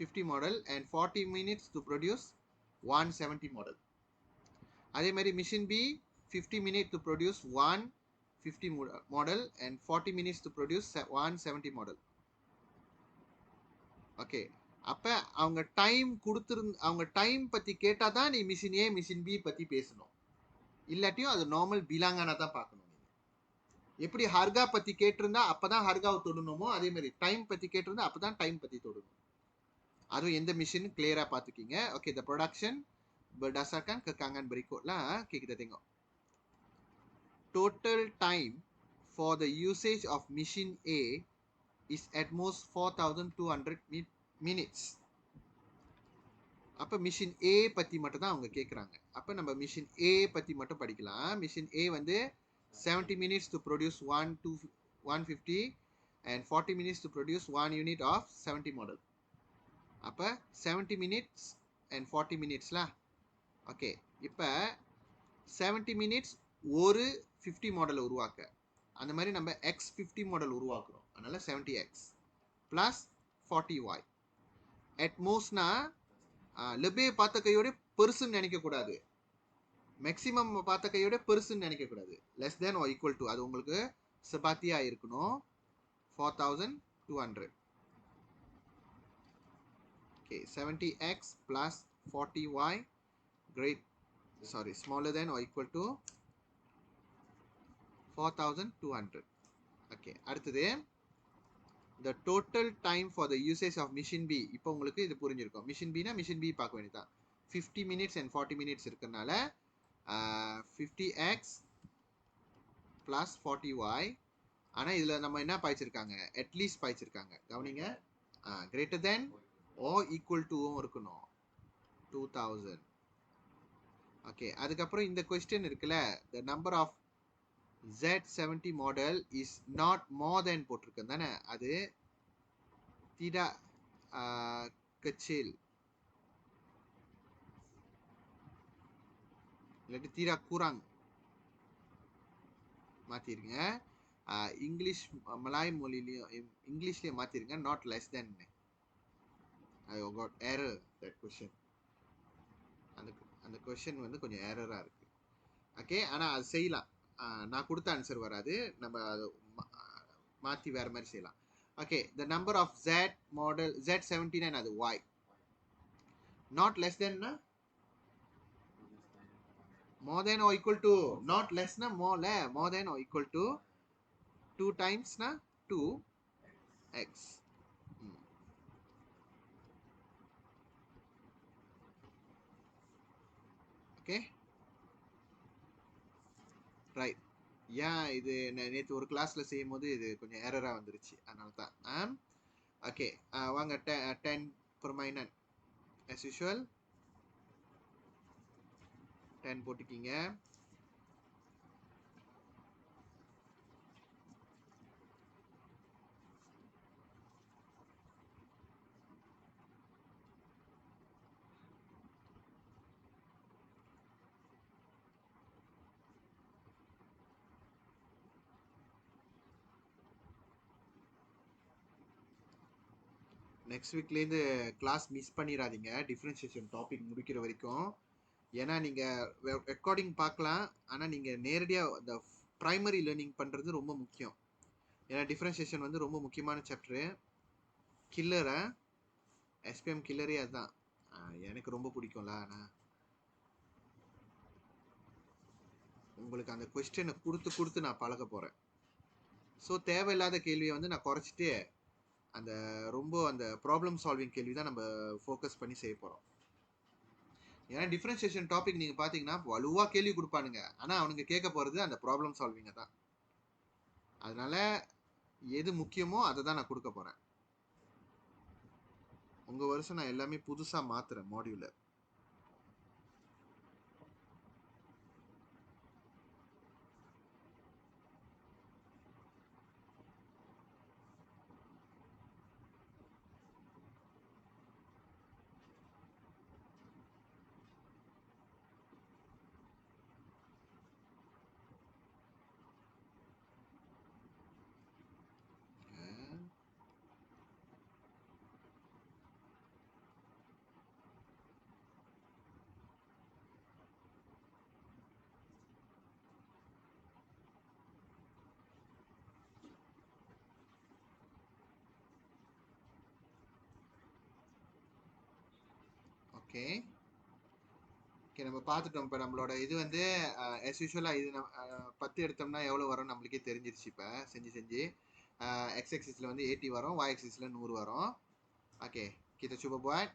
50 model and 40 minutes to produce 170 model. அதே மாதிரி machine B 50 minutes to produce 150 model and 40 minutes to produce 170 model. Okay, அப்ப அவங்க time அவங்க time பத்தி கேட்டாதான் நீ மிஷின் A மிஷின் B பத்தி பேசணும். இல்லாட்டியும் அது நார்மல் பிலாங்கானா தான் பார்க்கணும். எப்படி ஹர்கா பத்தி கேட்டிருந்தா அப்பதான் ஹர்காவை தொடணுமோ அதே மாதிரி டைம் பத்தி கேட்டிருந்தா அப்பதான் டைம் பத்தி தொடணும். அதுவும் எந்த மிஷின் கிளியரா பாத்துக்கீங்க. Okay, the production berdasarkan kekangan berikutlah. Okay, kita tengok. Total time for the usage of machine A is at most 4200 minutes. அப்ப மிஷின் A பத்தி மட்டும் தான் அவங்க கேக்குறாங்க. அப்ப நம்ம மிஷின் A பத்தி மட்டும் படிக்கலாம். மிஷின் A வந்து 70 minutes to produce 150 and 40 minutes to produce 1 unit of 70 model. அப்ப 70 minutes and 40 minutes lah. Okay, இப்ப 70 minutes ஒரு 50 மாடல் உருவாக்க, அந்த மாதிரி நம்ம X50 மாடல் உருவாக்குறோம். அதனால 70X plus 40Y. at mostனா லெபே பார்த்த கையோட பெருசுன்னு நினைக்க கூடாது, மேக்ஸிமம் பார்த்த கையோட பெருசுன்னு நினைக்க கூடாது. less than or equal to, அது உங்களுக்கு சபாத்தியா இருக்கணும். 4200. okay, 70X plus 40Y smaller than or equal to 4200. okay, அடுத்தது the total time for the usage of machine B. இப்போ உங்களுக்கு இது புரிஞ்சிருக்கும். machine B னா machine B பார்க்க வேண்டியதான். 50 minutes and 40 minutes இருக்கறனால 50X plus 40Y. ஆனா இதுல நம்ம என்ன பாய்ச்சிருக்காங்க, at least பாய்ச்சிருக்காங்க. கவனிங்க, greater than or equal to இருக்கணும் 2000. ஓகே, அதுக்கப்புறம் இந்த கொஸ்டின் இருக்குல்ல, the number of Z70 model is not more than போட்டிருக்கேன் தானே, அது tidak kecil இல்லாட்டி tidak kurang மாத்திருங்க. இங்கிலீஷ் மலாய் மொழிலையும் இங்கிலீஷ்லயும் மாத்திருங்க, not less than. I got error that question. அந்த கொஸ்டின் வந்து கொஞ்சம் எரரா இருக்கு. ஓகே, ஆனா அது செய்யலாம். நான் கொடுத்த ஆன்சர் வராது, நம்ம அதை மாற்றி வேற மாதிரி செய்யலாம். Okay, the number of Z model Z79 அது Y. Not less than na? More than or equal to, not less na, more than or equal to 2 times na 2x. Okay, right. இது நேற்று ஒரு கிளாஸ்ல செய்யும் போது இது கொஞ்சம் எரரா வந்துருச்சு, அதனால தான். ஓகே, வாங்க 10 per minus as usual 10 போட்டுக்கீங்க. நெக்ஸ்ட் வீக்லேருந்து கிளாஸ் மிஸ் பண்ணிடாதீங்க, டிஃப்ரென்ஷியேஷன் டாபிக் முடிக்கிற வரைக்கும். ஏன்னா நீங்கள் ரெக்கார்டிங் பார்க்கலாம், ஆனால் நீங்கள் நேரடியாக இந்த ப்ரைமரி லேர்னிங் பண்ணுறது ரொம்ப முக்கியம். ஏன்னா டிஃப்ரென்ஷியேஷன் வந்து ரொம்ப முக்கியமான சாப்டரு. கில்லரை எஸ்பிஎம் கில்லரே அதுதான். எனக்கு ரொம்ப பிடிக்கும்ல. ஆனால் உங்களுக்கு அந்த கொஸ்டினை கொடுத்து நான் பழக போகிறேன். ஸோ தேவையில்லாத கேள்வியை வந்து நான் குறைச்சிட்டு அந்த ப்ராப்ளம் சால்விங் கேள்வி தான் நம்ம ஃபோக்கஸ் பண்ணி செய்ய போகிறோம். ஏன்னா டிஃப்ரென்ஷியேஷன் டாபிக் நீங்கள் பார்த்தீங்கன்னா வலுவாக கேள்வி கொடுப்பானுங்க, ஆனால் அவனுங்க கேட்க போகிறது அந்த ப்ராப்ளம் சால்விங்கை தான். அதனால எது முக்கியமோ அதை தான் நான் கொடுக்க போகிறேன். உங்கள் வருஷம் நான் எல்லாமே புதுசாக மாற்றுறேன் மாடியூலை. ஓகே ஓகே, நம்ம பார்த்துட்டோம். இப்போ நம்மளோட இது வந்து as usual இது 10 எடுத்தோம்னா எவ்வளோ வரும் நம்மளுக்கே தெரிஞ்சிருச்சு. இப்போ செஞ்சு எக்ஸ் எக்ஸிஸில் வந்து 80 வரும், y எக்ஸிஸில் 100 வரும். Okay, kita coba buat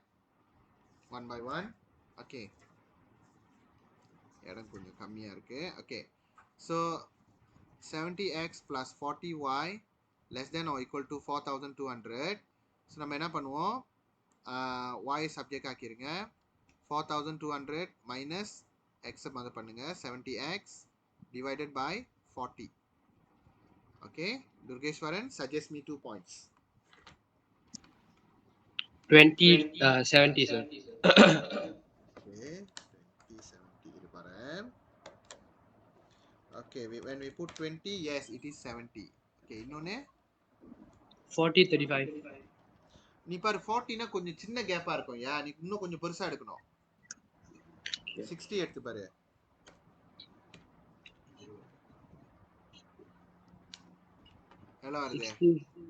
one by one. Okay, இடம் கொஞ்சம் கம்மியாக இருக்குது. Okay, so 70x plus 40y less than or equal to 4200. So நம்ம என்ன பண்ணுவோம், y சப்ஜெக்ட் ஆக்கிருங்க. 4200 minus x மதர் பண்ணுங்க, 70x divided by 40. Okay, Durgeshwaran, suggest me 2 points. 2070 sir. Okay, 2070 இது பாரு. Okay, when we put 20, yes, it is 70. Okay, இன்னொன்னு 4035. நீ பாரு 40 னா கொஞ்சம் சின்ன கேப்பா இருக்கும். நீ இன்னும் கொஞ்சம் பெருசா எடுக்கணும். 60 எடுத்து பாரு. எவ்வளோ வருது?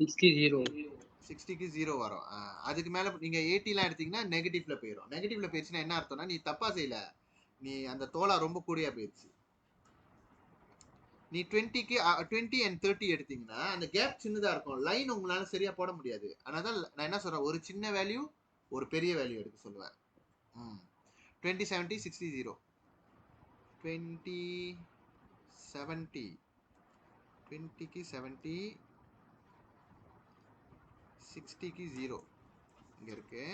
60க்கு 0 வரும். அதுக்கு மேல நீங்க 80லாம் எடுத்தீங்கன்னா நெகட்டிவ்ல போயிடும். நெகட்டிவ்ல போயிடுச்சுன்னா என்ன அர்த்தம்னா நீ தப்பா செய்யல, நீ அந்த தோலா ரொம்ப கூடியா போயிடுச்சு. நீ 20க்கு 20 and 30 எடுத்தீங்கன்னா அந்த கேப் சின்னதா இருக்கும், லைன் உங்களால சரியா போட முடியாது. அதனால நான் என்ன சொல்றேன், ஒரு சின்ன வேல்யூ ஒரு பெரிய வேல்யூ எடுக்க சொல்லுவேன். 2070 60 0 2070 20க்கு 70 60க்கு 0 இங்க இருக்கு.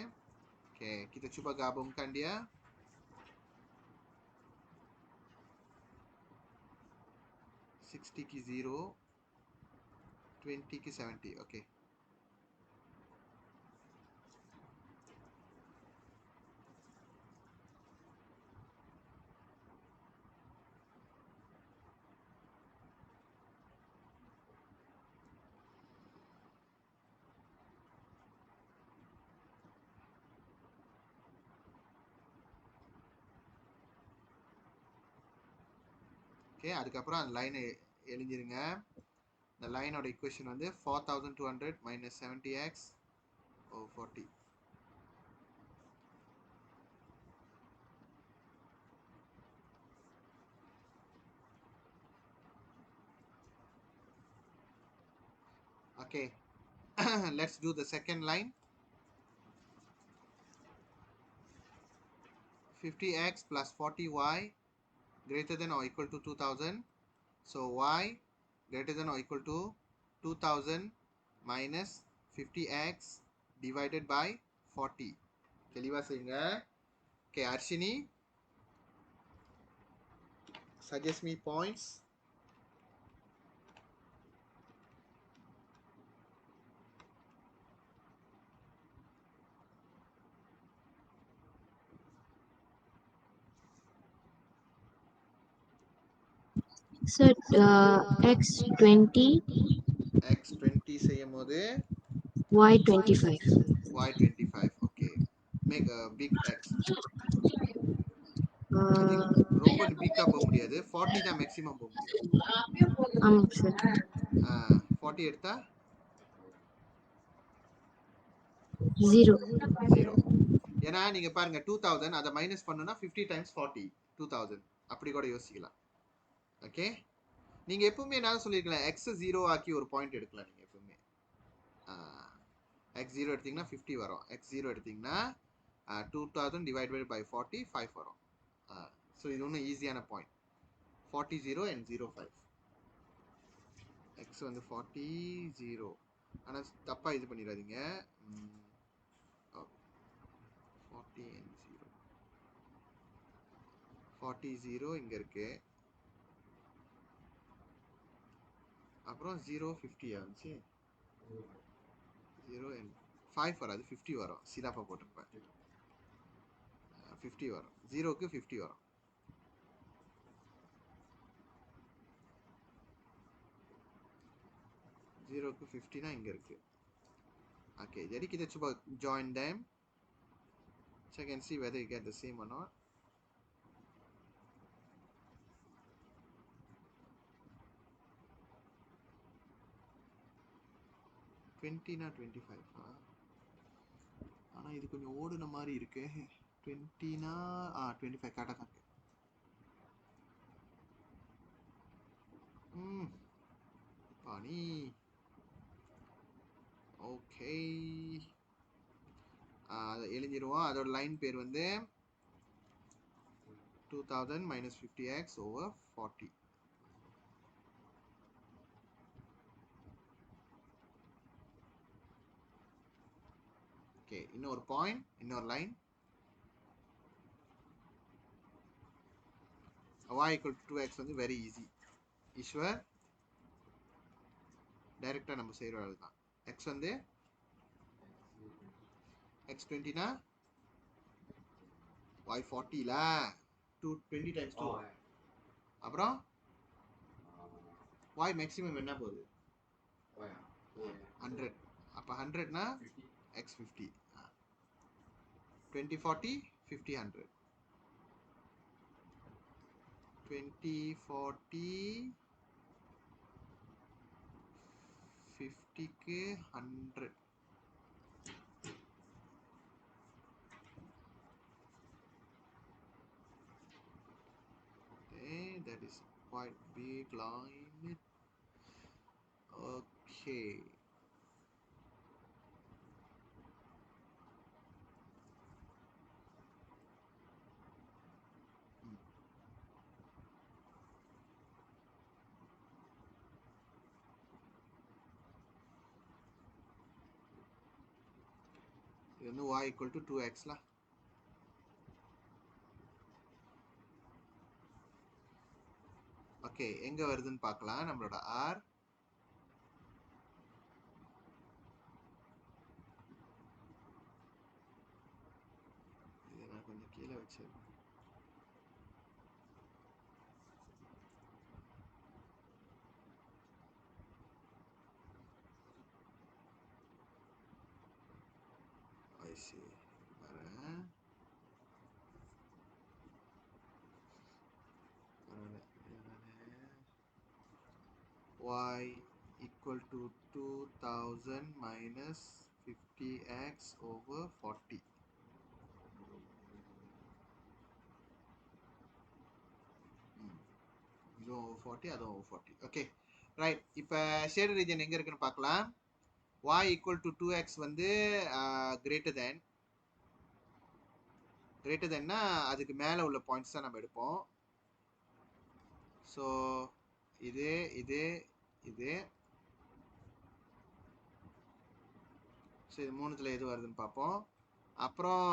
Okay, kita coba gabungkan dia. 60க்கு 0 20க்கு 70. Okay, okay. அதுக்கப்புறம் அந்த லைனை எழுதிருங்க. The line or equation வந்து 4200 minus 70x over 40. Okay. Let's do the second line. 50x plus 40y greater than or equal to 2000. So y greater than or equal to 2000 minus 50x divided by 40. தெளிவா செய்யுங்க. Okay, Arshini, suggest me points. Sir, X20, X20 செய்யும் போது Y25. Y25. Okay, make a big X. I think Uh, ரொம்ப பிக்கா போக முடியாது. 40 தான் maximum போக முடியும். sir. 40 எடுத்தா 0. 0. ஏன்னா நீங்க பாருங்க 2000 அதை மைனஸ் பண்ணுனா 50 times 40 2000 அப்படி கூட யோசிக்கலாம். ஓகே, நீங்க எப்பவுமே என்ன சொல்லிருக்கலாம், எக்ஸ் 0 ஆக்கி ஒரு பாயிண்ட் எடுக்கலாம். நீங்க எப்பவுமே எக்ஸ் 0 எடுத்தீங்கன்னா 50 வரும். எக்ஸ் 0 எடுத்தீங்கன்னா 2000 divided by 40 5 வரும். ஸோ இது ஒன்றும் ஈஸியான பாயிண்ட். 40 0 and 0 5. எக்ஸ் வந்து 40 0. ஆனால் தப்பா இது பண்ணிடாதீங்க. 40 and 0. 40 0 இங்க இருக்கு. அப்புறம் 0 50 ஆச்சு. 0 and 5 வராது, 50 வரும். சிலாப்பா போட்டிருப்பேன். 50 வரும். 0க்கு 50 வரும். ஜீரோக்கு 50 இங்க இருக்கு. Okay, jadi kita cuba join them. Check and see whether you get the same or not. னா 25 ஆனா இது கொஞ்சம் ஓடுன மாதிரி இருக்கு. 20னா 25 கரெக்டா இருக்கு. பாணி ஓகே, அதை எழுதிடுவோம். அதோட லைன் பேர் வந்து 2000 minus 50x over 40. ஓகே, இன்னொரு பாயிண்ட், இன்னொரு line. y equal to 2x வந்து வெரி ஈஸி. ஈஸ்வர் டைரக்டா நம்ம செய்யற வேலை தான். x வந்து x20 னா y40 ல 220 times 2. அப்புறம் y மேக்ஸிமம் என்ன போகுது 100. அப்ப 100 னா x50. 20 40 50 100. 20 40 50க்கு 100. Okay, that is quite big line. Okay. இது வந்து y equal to 2x ல. ஓகே, எங்க வருதுன்னு பார்க்கலாம். நம்மளோட r இதை நான் கொஞ்சம் கீழே வச்சு வரேன். y equal to 2000 minus 50x over 40. இதுவும் over 40, அதுவும் over 40. Okay right. இப்போ ஷேடட் ரீஜன் எங்கே இருக்குன்னு பார்க்கலாம். y equal to 2x வந்து greater thanனா அதுக்கு மேலே உள்ள பாயிண்ட்ஸ் தான் நம்ம எடுப்போம். ஸோ இது இது இது ஸோ இது மூணுத்துல எது வருதுன்னு பார்ப்போம். அப்புறம்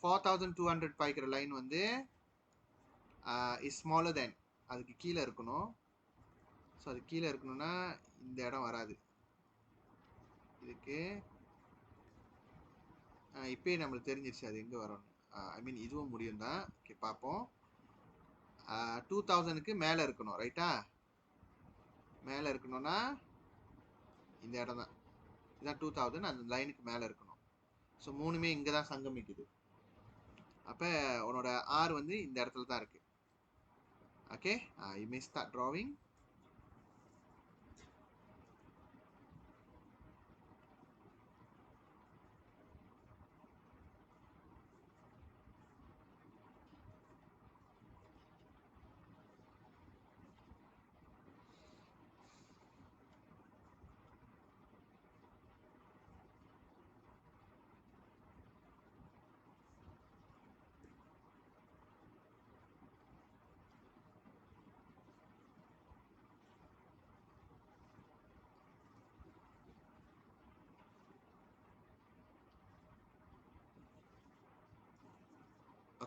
4200 பாய்க்கிற லைன் வந்து இஸ் ஸ்மாலர் தென், அதுக்கு கீழே இருக்கணும். ஸோ அது கீழே இருக்கணும்னா இந்த இடம் வராது. இதுக்கு இப்பயே நம்மளுக்கு தெரிஞ்சிருச்சு அது எங்கே வரணும். ஐ மீன் இதுவும் முடியும் தான். ஓகே பார்ப்போம். 2000க்கு மேலே இருக்கணும். ரைட்டா? மேலே இருக்கணும்னா இந்த இடம் தான். இதுதான் 2000. அந்த லைனுக்கு மேலே இருக்கணும். ஸோ மூணுமே இங்கே தான் சங்கமிக்குது. அப்போ உன்னோட ஆர் வந்து இந்த இடத்துல தான் இருக்கு. Okay, you may start drawing.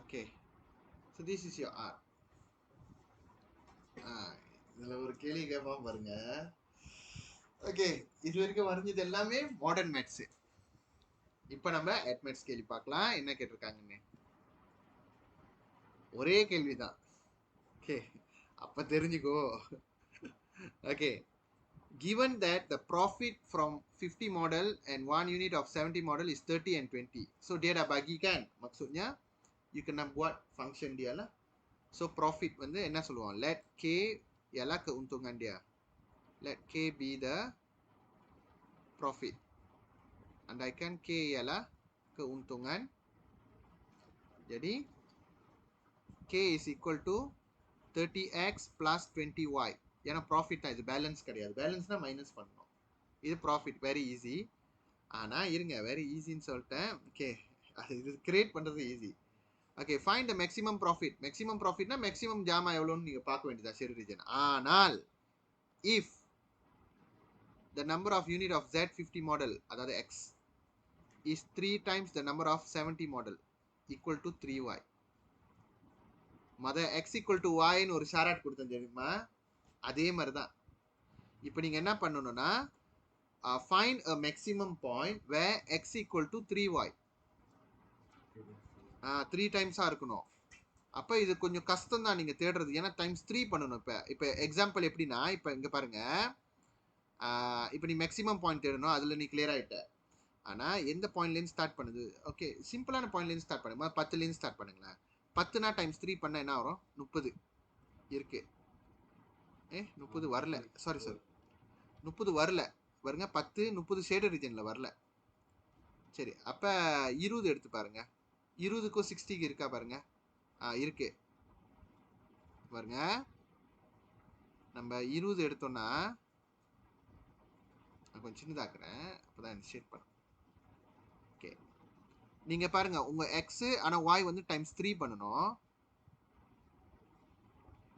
Okay, so this is your R. இதில் ஒரு கேள்வி கேட்பான் பாருங்க. ஓகே, இது வரைக்கும் வரைஞ்சது எல்லாமே மாடர்ன் மேத்ஸு. இப்போ நம்ம அட்மேட்ஸ் கேள்வி பார்க்கலாம். என்ன கேட்டிருக்காங்கன்னு ஒரே கேள்விதான். ஓகே, அப்போ தெரிஞ்சுக்கோ. Okay, given that the profit from 50 model and 1 unit of 70 model is 30 and 20. So dia dah bagi kan, maksudnya you kena buat function dia lah. So profit வந்து என்ன சொல்லுவோம், let k ialah keuntungan dia, let k be the profit. Andaikan k ialah keuntungan, jadi k is equal to 30x plus 20y. ஏன்னா profit தான், இது balance கிடையாது. பேலன்ஸ்னா minus பண்ணணும். இது profit, very easy. ஆனால் இருங்க, வெரி ஈஸின்னு சொல்லிட்டேன். ஓகே, இது கிரியேட் பண்ணுறது easy. Okay, find the maximum profit. Maximum ப்ராஃபிட்னா மேக்ஸிமம் ஜாமா எவ்வளோன்னு நீங்கள் பார்க்க வேண்டியதா ஷேர் ரீஜன். ஆனால் if the number of unit of Z50 model, அதாவது X, is 3 times the number of 70 model equal to 3y. X equal to ஒய்ன்னு ஒரு ஷாராட் கொடுத்தேன் தெரியுமா? அதே மாதிரி தான். இப்போ நீங்கள் என்ன பண்ணணும்னா find a maximum point where x equal to 3y. 3 டைம்ஸாக இருக்கணும். அப்போ இது கொஞ்சம் கஷ்டம் தான் நீங்கள் தேடுறது, ஏன்னா டைம்ஸ் 3 பண்ணணும். இப்போ எக்ஸாம்பிள் எப்படின்னா, இப்போ இங்கே பாருங்க, இப்போ நீ மேக்ஸிமம் பாயிண்ட் தேடணும், அதில் நீ கிளியர் ஆகிட்ட. ஆனால் எந்த பாயிண்ட்லேருந்து ஸ்டார்ட் பண்ணுது? ஓகே, சிம்பிளான பாயிண்ட்லேருந்து ஸ்டார்ட் பண்ணுங்க. 10லேருந்து ஸ்டார்ட் பண்ணுங்களேன். 10னா டைம்ஸ் 3 பண்ணால் என்ன வரும்? 30 இருக்கு. 30 வரல, சாரி 30 வரல பாருங்க. 10 30 ஷேடட் ரீஜனில் வரல. சரி, அப்போ 20 எடுத்து பாருங்க. 20க்கும் 60க்கு இருக்கா பாருங்க. இருக்கு பாருங்க. நம்ம 20 எடுத்தோம்னா, கொஞ்சம் சின்னதாக்குறேன், அப்போதான் ஷேட் பண்ண. ஓகே, நீங்கள் பாருங்க, உங்கள் எக்ஸு ஆனால் y வந்து டைம்ஸ் 3 பண்ணணும்.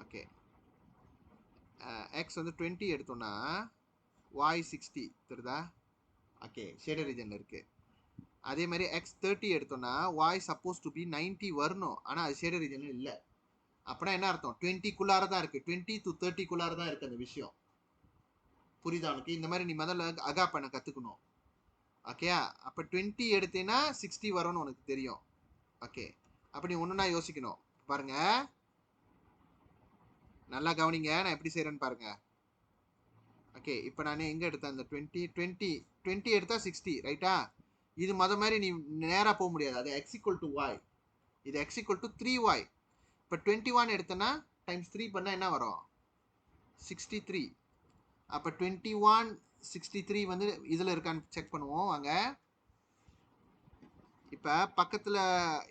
ஓகே, எக்ஸ் வந்து 20 எடுத்தோம்னா y 60 தெரியுதா? ஓகே, ஷேடட் ரீஜனில் இருக்கு. அதே மாதிரி எக்ஸ் 30 எடுத்தோம்னா y சப்போஸ் டு பி 90 வரணும், ஆனால் அது ஷேடட் ரீஜனில் இல்லை. அப்படின்னா என்ன அர்த்தம்? 20க்குள்ளார தான் இருக்கு, 20 to 30க்குள்ளார தான் இருக்கு அந்த விஷயம். புரியுதா உனக்கு? இந்த மாதிரி நீ முதல்ல அகா பண்ண கற்றுக்கணும். ஓகே, அப்போ 20 எடுத்தேன்னா 60 வரும்னு உனக்கு தெரியும். ஓகே, அப்போ நீ ஒன்றுனா யோசிக்கணும். பாருங்க, நல்லா கவனிங்க, நான் எப்படி செய்கிறேன்னு பாருங்க. ஓகே, இப்போ நான் எங்கே எடுத்தேன்? அந்த 20 எடுத்தால் 60 ரைட்டா? இது மாதிரி நீ நேராக போக முடியாது. அது x ஈக்குவல் டு y, இது x ஈக்குவல் டு 3y. இப்போ 21 எடுத்தேன்னா டைம்ஸ் 3 பண்ணால் என்ன வரும்? 63. அப்போ 2163 வந்து இதில் இருக்கான்னு செக் பண்ணுவோம் வாங்க. இப்போ பக்கத்தில்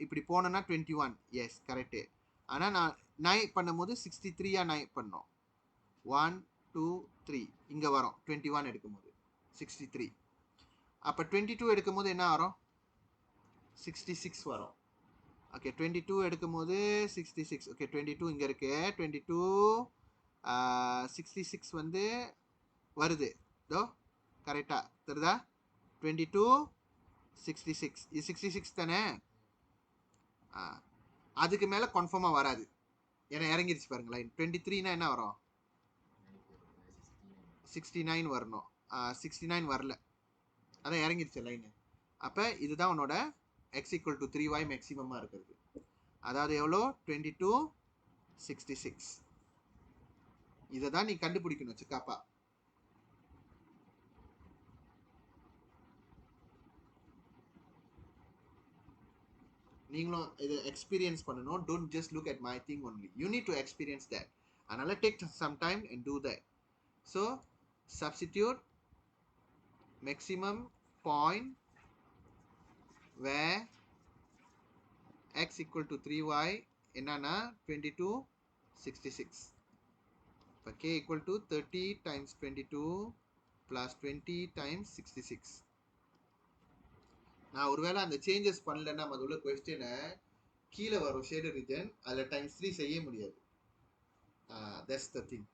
இப்படி போனோன்னா 21, எஸ் கரெக்டு. ஆனால் நான் நைட் பண்ணும்போது 63 நைட் பண்ணோம். 1 2 3 இங்கே வரும் 21 எடுக்கும்போது 63. அப்போ 22 எடுக்கும்போது என்ன வரும்? 66 வரும். ஓகே 22 எடுக்கும்போது 66. ஓகே 22 இங்கே இருக்கு. 22 66 வந்து வருது. இதோ கரெக்டாக தெரியுதா? 22 66 இது 66 தானே? அதுக்கு மேலே கன்ஃபார்மாக வராது, ஏன்னா இறங்கிருச்சு பாருங்களேன். 23னா என்ன வரும்? 69 வரணும். 69 வரல, அதான் இறங்கிருச்சு லைனு. அப்போ இதுதான் உன்னோட x = 3y மேக்ஸிமமாக இருக்கிறது. அதாவது எவ்வளோ? 22 66. இதை தான் நீ கண்டுபிடிக்கணும் சிக்காப்பா. நீங்களும் இதை எக்ஸ்பீரியன்ஸ் பண்ணணும். Don't just look at my thing only, you need to experience that. அதனால take some time and do that. So substitute maximum point where x = 3y என்னன்னா 22 66. இப்போ k = 30 times 22 plus 20 times 66. நான் ஒருவேளை அந்த சேஞ்சஸ் பண்ணலன்னா அது உள்ள கொஸ்டினை கீழே வரும் ஷேடட் ரீஜன், அதில் டைம்ஸ் 3 செய்ய முடியாது. That's the thing.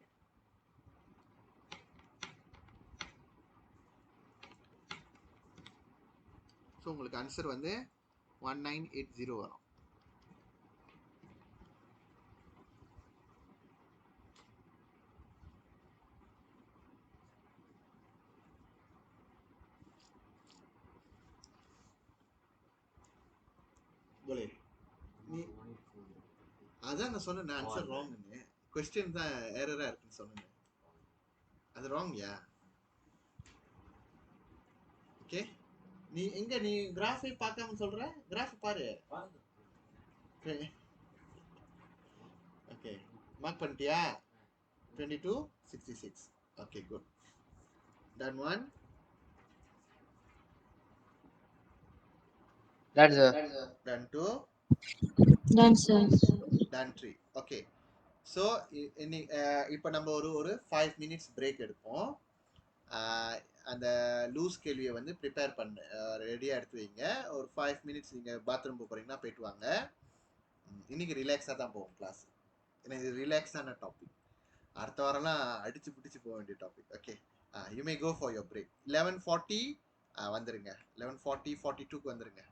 ஸோ உங்களுக்கு ஆன்சர் வந்து 1980 வரும். போலே அதான் நான் சொன்னேன், ஆன்சர் ராங்னு. கொஸ்டின் தான் எரரா இருக்குன்னு சொன்னேன். அது ராங்யா. ஓகே நீ எங்க நீ கிராஃபை பார்க்காம சொல்ற? கிராஃப் பாரு. ஓகே மார்க் பண்ணிட்டியா? 22 66. Okay good. Done one. That's done two. Done, sir. Done three. Okay so இப்போ நம்ம ஒரு 5 minutes பிரேக் எடுப்போம். அந்த லூஸ் கேள்வியை வந்து ப்ரிப்பேர் பண்ண ரெடியாக எடுத்து வைங்க. ஒரு 5 minutes நீங்கள் பாத்ரூம் போகிறீங்கன்னா போயிட்டு வாங்க. இன்னைக்கு ரிலாக்ஸாக தான் போவோம் கிளாஸ், ஏன்னா இது ரிலாக்ஸான டாபிக். அடுத்த வாரம்லாம் அடிச்சு பிடிச்சி போக வேண்டிய topic. Okay you may go for your break. 11:40 வந்துருங்க. 11:40 42க்கு வந்துருங்க.